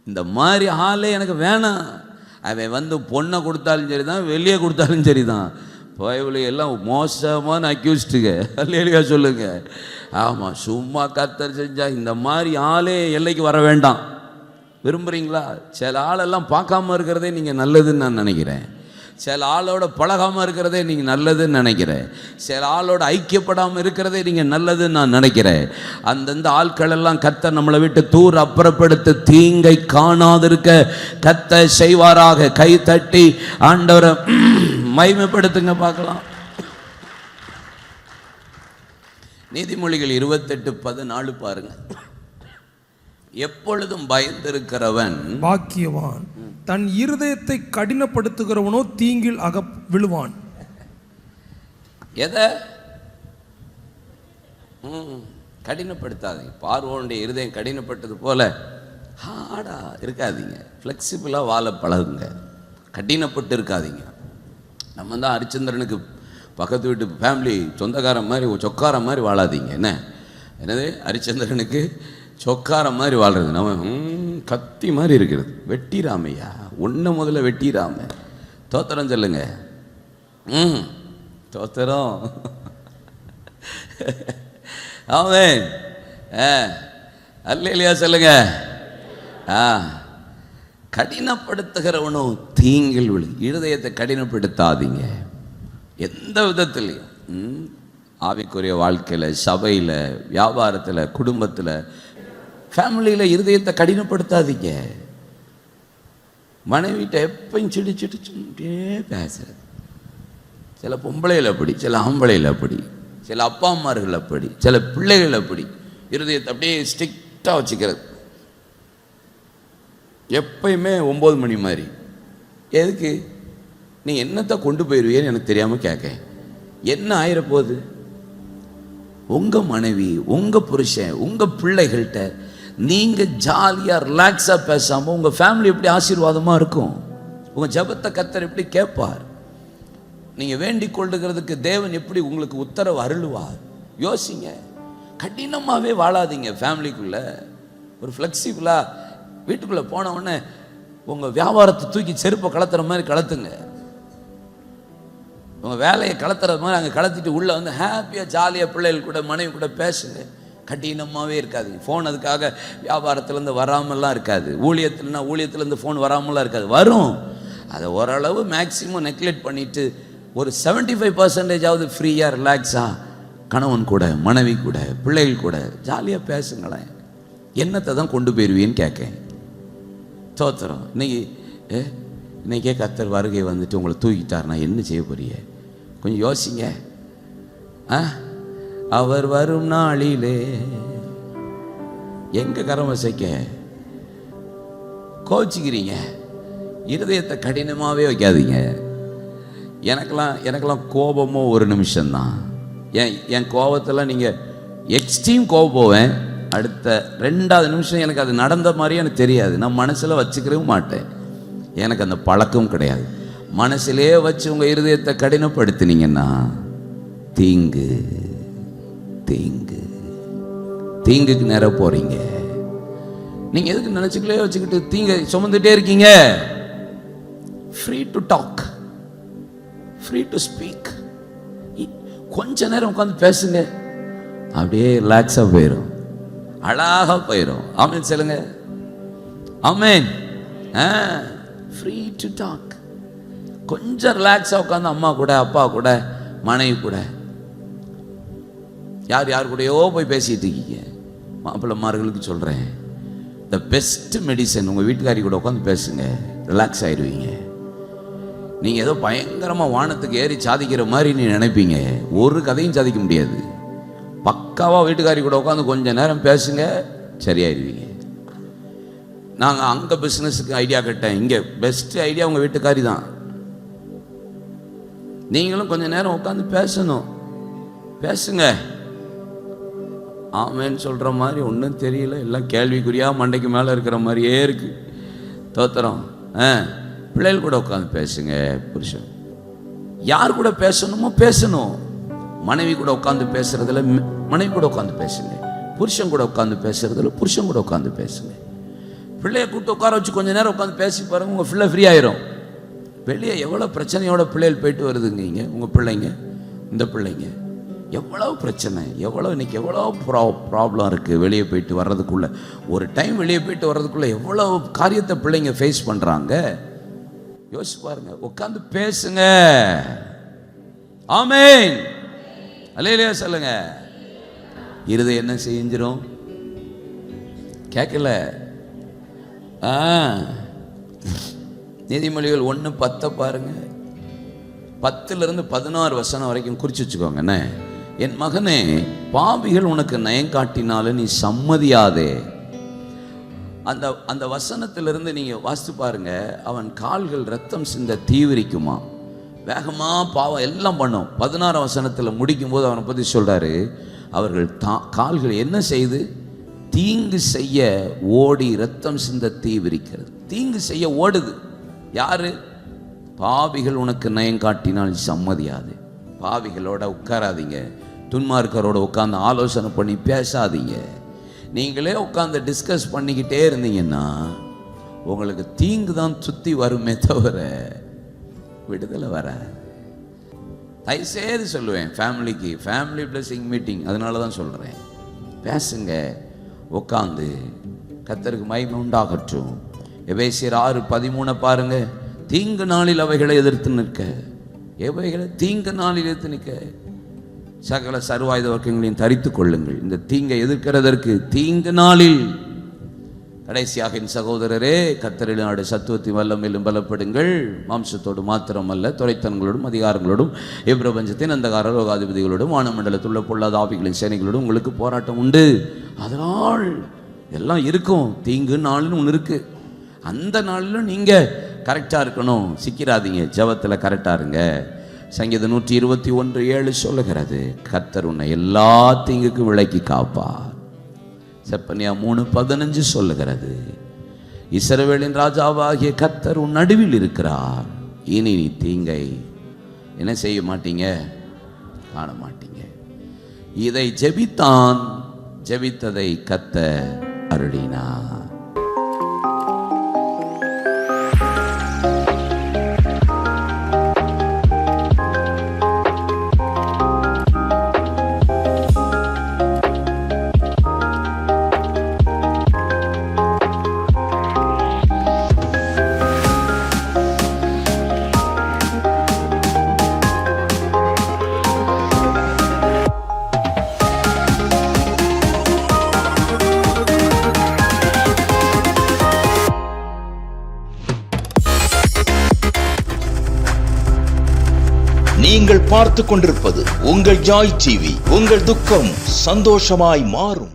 இந்த மாதிரி ஆளே எனக்கு வேணாம். அவன் வந்து பொண்ணை கொடுத்தாலும் சரி தான், வெளியே கொடுத்தாலும் சரி தான். பைபிள் எல்லாம் மோசமான அக்யூஸ்டுங்க. அல்லேலூயா சொல்லுங்க. ஆமாம், சும்மா கர்த்தர் செஞ்சா இந்த மாதிரி ஆளே எல்லைக்கு வர வேண்டாம். விரும்புகிறீங்களா? சில ஆளெல்லாம் பார்க்காம இருக்கிறதே நீங்கள் நல்லதுன்னு நான் நினைக்கிறேன். சில ஆளோட பழகாமல் இருக்கிறதே நீங்கள் நல்லதுன்னு நினைக்கிறேன். சில ஆளோட ஐக்கியப்படாமல் இருக்கிறதே நீங்கள் நல்லதுன்னு நான் நினைக்கிறேன். அந்தந்த ஆட்களெல்லாம் கர்த்தர் நம்மளை விட்டு தூர அப்புறப்படுத்த தீங்கை காணாதிருக்க கர்த்தர் செய்வாராக. கை தட்டி ஆண்டவரை மகிமைப்படுத்துங்க பார்க்கலாம். நீதிமொழிகள் 28:14 பாருங்க. எப்பொழுதும் பயந்திருக்கிறவன் பாக்கியவான், தன் இருதயத்தை கடினப்படுத்துகிறவனோ தீங்கில் விழுவான். எதை கடினப்படுத்தாதீங்க. பார்வோனுடைய இருதயம் கடினப்பட்டது போல ஹார்டா இருக்காதீங்க. ஃப்ளெக்சிபிளாக வாழ பழகுங்க. கடினப்பட்டு இருக்காதீங்க. நம்ம தான் ஹரிச்சந்திரனுக்கு பக்கத்து வீட்டு ஃபேமிலி சொந்தக்காரன் மாதிரி சொக்கார மாதிரி வாழாதீங்க. என்னது ஹரிச்சந்திரனுக்கு சொக்கார மாதிரி வாழ்றது, நம்ம கத்தி மாதிரி இருக்கிறது. வெட்டிராமையா, ஒன்றை முதல்ல வெட்டிராம. தோத்திரம் சொல்லுங்க. தோத்திரம். ஆமென். அல்லேலூயா சொல்லுங்க. கடினப்படுத்துகிறவனும் தீங்கில் விழு. இருதயத்தை கடினப்படுத்தாதீங்க எந்த விதத்திலையும். ஆவிக்குரிய வாழ்க்கையில், சபையில், வியாபாரத்தில், குடும்பத்தில், ஃபேமிலியில் இருதயத்தை கடினப்படுத்தாதீங்க. மனைவிட்ட எப்பயும் சிடிச்சுட்டே பேசுறது. சில பொம்பளைகள் அப்படி, சில ஆம்பளைகள் அப்படி, சில அப்பா அம்மார்கள் அப்படி, சில பிள்ளைகள் அப்படி. இருதயத்தை அப்படியே ஸ்ட்ரிக்டாக வச்சுக்கிறது. எப்பயுமே 9 மணி மாதிரி. எதுக்கு? நீ என்னத்தை கொண்டு போயிடுவியன்னு எனக்கு தெரியாமல் கேட்க. என்ன ஆயிரப்போகுது? உங்கள் மனைவி, உங்கள் புருஷன், உங்கள் பிள்ளைகள்கிட்ட நீங்கள் ஜாலியாக ரிலாக்ஸாக பேசாமல் உங்கள் ஃபேமிலி எப்படி ஆசீர்வாதமாக இருக்கும்? உங்கள் ஜெபத்தை கர்த்தர் எப்படி கேட்பார்? நீங்கள் வேண்டிக் கொள்ளுகிறதுக்கு தேவன் எப்படி உங்களுக்கு உத்தரவு அருளுவார்? யோசிங்க. கடினமாகவே வாழாதீங்க. ஃபேமிலிக்குள்ளே ஒரு ஃப்ளெக்சிபிளாக வீட்டுக்குள்ளே போன உடனே உங்கள் வியாபாரத்தை தூக்கி செருப்பை கலத்துற மாதிரி கலத்துங்க. உங்கள் வேலையை கலத்துற மாதிரி அங்கே கலத்திட்டு உள்ளே வந்து ஹாப்பியாக ஜாலியாக பிள்ளைகள் கூட மனைவி கூட பேசுங்க. கடினமாகவே இருக்காது. ஃபோன் அதுக்காக வியாபாரத்துலேருந்து வராமலாம் இருக்காது. ஊழியத்துலேருந்து ஃபோன் வராமலாம் இருக்காது, வரும். அதை ஓரளவு மேக்ஸிமம் நெக்லெக்ட் பண்ணிவிட்டு ஒரு 75% ஃப்ரீயாக ரிலாக்ஸாக கணவன் கூட, மனைவி கூட, பிள்ளைகள் கூட ஜாலியாக பேசுங்களேன். என்னத்தை தான் கொண்டு போயிடுவீன்னு கேட்கேன். தோத்திரம். இன்னைக்கே கர்த்தர் வருகை வந்துட்டு உங்களை தூக்கிட்டாருன்னா என்ன செய்ய போறீங்க? கொஞ்சம் யோசிங்க. அவர் வரும் நாளிலே எங்க கரமசைக்க கோச்சிக்கிறீங்க? இருதயத்தை கடினமாகவே வைக்காதீங்க. எனக்கெல்லாம் கோபமோ ஒரு நிமிஷம்தான். என் கோபத்தில் நீங்கள் எக்ஸ்ட்ரீம் கோபம் போவேன், அடுத்த 2வது நிமிஷம் எனக்கு அது நடந்த மாதிரியே எனக்கு தெரியாது. நான் மனசில் வச்சுக்கிறவும் மாட்டேன், எனக்கு அந்த பழக்கம் கிடையாது. மனசிலே வச்சு உங்கள் இருதயத்தை கடினப்படுத்தினீங்கன்னா தீங்குக்கு நேர போறீங்க. நீங்கள் எதுக்கு நினச்சிக்கலே வச்சுக்கிட்டு தீங்க சுமந்துட்டே இருக்கீங்க? Free to talk, free to speak. கொஞ்ச நேரம் உட்காந்து பேசுங்க, அப்படியே ரிலாக்ஸாக போயிடும், அழகாக போயிடும். ஆமென் சொல்லுங்க. ஆமென். Free to talk. கொஞ்சம் ரிலாக்ஸாக உட்காந்து அம்மா கூட, அப்பா கூட, மனைவி கூட, யார் கூடயோ போய் பேசிட்டு இருக்கீங்க. மாப்பிள்ளமார்களுக்கு சொல்கிறேன், த பெஸ்ட் மெடிசன் உங்கள் வீட்டுக்காரி கூட உட்காந்து பேசுங்க, ரிலாக்ஸ் ஆயிடுவீங்க. நீங்கள் ஏதோ பயங்கரமாக வானத்துக்கு ஏறி சாதிக்கிற மாதிரி நீ நினைப்பீங்க, ஒரு கதையும் சாதிக்க முடியாது. பக்காவாக வீட்டுக்காரி கூட உட்காந்து கொஞ்சம் நேரம் பேசுங்க, சரியாயிருவீங்க. நாங்கள் அங்கே பிஸ்னஸுக்கு ஐடியா கேட்டேன், இங்கே பெஸ்ட் ஐடியா உங்கள் வீட்டுக்காரி தான். நீங்களும் கொஞ்சம் நேரம் உட்காந்து பேசணும், பேசுங்க. ஆமேன்னு சொல்கிற மாதிரி ஒன்றும் தெரியல, எல்லாம் கேள்விக்குறியாக மண்டைக்கு மேலே இருக்கிற மாதிரியே இருக்கு. தோத்திரம். பிள்ளைகள் கூட உட்காந்து பேசுங்க. புருஷன் யார் கூட பேசணுமோ பேசணும். மனைவி கூட உட்காந்து பேசுறதுல மனைவி கூட உட்காந்து பேசுங்க. புருஷன் கூட உட்காந்து பேசுறதுல புருஷன் கூட உட்காந்து பேசுங்க. பிள்ளைய கூப்பிட்டு உட்கார வச்சு கொஞ்சம் நேரம் உட்காந்து பேசி பாருங்க, உங்கள் பிள்ளை ஃப்ரீ ஆயிரும். வெளியே எவ்வளோ பிரச்சனையோட பிள்ளைகள் போயிட்டு வருதுங்க. இங்கே உங்கள் பிள்ளைங்க, இந்த பிள்ளைங்க எவ்வளோ பிரச்சனை, இன்னைக்கு எவ்வளோ ப்ராப்ளம் இருக்குது. வெளியே போயிட்டு வர்றதுக்குள்ள, ஒரு டைம் வெளியே போயிட்டு வர்றதுக்குள்ள எவ்வளோ காரியத்தை பிள்ளைங்க ஃபேஸ் பண்ணுறாங்க. யோசிச்சு பாருங்க, உட்காந்து பேசுங்க. ஆமென். அல்லேலூயா சொல்லுங்க. இருதயம் என்ன செஞ்சிரும்? கேட்கல. நீதிமொழிகள் 1:10 பாருங்க. 10 to 16 வரைக்கும் குறிச்சு வச்சுக்கோங்க. என்ன? என் மகனே, பாவிகள் உனக்கு நயம் காட்டினாலும் நீ சம்மதியாதே. அந்த வசனத்திலிருந்து நீங்க வாசித்து பாருங்க. அவன் கால்கள் ரத்தம் சிந்த தீவிரிக்குமா, வேகமா பாவம் எல்லாம் பண்ணும். 16 வசனத்தில் முடிக்கும் போது அவனை பற்றி சொல்றாரு, அவர்கள் கால்கள் என்ன செய்து தீங்கு செய்ய ஓடி ரத்தம் சிந்த தீவிரிக்கிறது. தீங்கு செய்ய ஓடுது. யாரு? பாவிகள் உனக்கு நயம் காட்டினால் சம்மதியாது. பாவிகளோட உட்காராதீங்க, துன்மார்க்கரோட உட்காந்து ஆலோசனை பண்ணி பேசாதீங்க. நீங்களே உட்காந்து டிஸ்கஸ் பண்ணிக்கிட்டே இருந்தீங்கன்னா உங்களுக்கு தீங்கு தான் சுற்றி வருமே தவிர விடுதலை வர. தயவுசெய்து சொல்லுவேன், ஃபேமிலி பிளஸிங் மீட்டிங், அதனால தான் சொல்கிறேன். பேசுங்க, உட்காந்து. கர்த்தருக்கு மகிமை உண்டாகட்டும். எபேசியர் 6:13 பாருங்க. தீங்கு நாளில் அவைகளை எதிர்த்து நிற்க. எவைகளை? தீங்கு நாளில் எதிர்த்து நிற்க. சகல சர்வாயுத வர்க்கங்களையும் தரித்து கொள்ளுங்கள், இந்த தீங்கை எதிர்க்கிறதற்கு தீங்கு நாளில். கடைசியாக என் சகோதரரே, கர்த்தரின் நாடு சத்துவத்தின் வல்லமையிலும் பலப்படுங்கள். மாம்சத்தோடு மாத்திரமல்ல, துரைத்தனங்களோடும் அதிகாரங்களோடும் இப்பிரபஞ்சத்தின் அந்தகார ரோகாதிபதிகளோடும் வானமண்டலத்தில் உள்ள பொல்லாத ஆவிகளின் சேனைகளோடும் உங்களுக்கு போராட்டம் உண்டு. அதனால் எல்லாம் இருக்கும். தீங்கு நாள்னு ஒன்று இருக்கு. அந்த நாளிலும் நீங்க கரெக்டா இருக்கணும், சிக்கிறாதீங்க. ஜெபத்தில் கரெக்டா இருங்க. சங்கீதம் 121:7 சொல்லுகிறது, கர்த்தர் உன்னை எல்லா தீங்குக்கும் விலக்கி காப்பார். செப்பனியா 3:15 சொல்லுகிறது, இஸ்ரவேலின் ராஜாவாகிய கர்த்தர் உன் நடுவில் இருக்கிறார். இனி நீ தீங்கை என்ன செய்ய மாட்டீங்க, காண மாட்டீங்க. இதை ஜெபித்தான், ஜெபித்ததை கர்த்தர் அருளினார். நீங்கள் பார்த்து கொண்டிருப்பது உங்கள் ஜாய் டிவி. உங்கள் துக்கம் சந்தோஷமாய் மாறும்.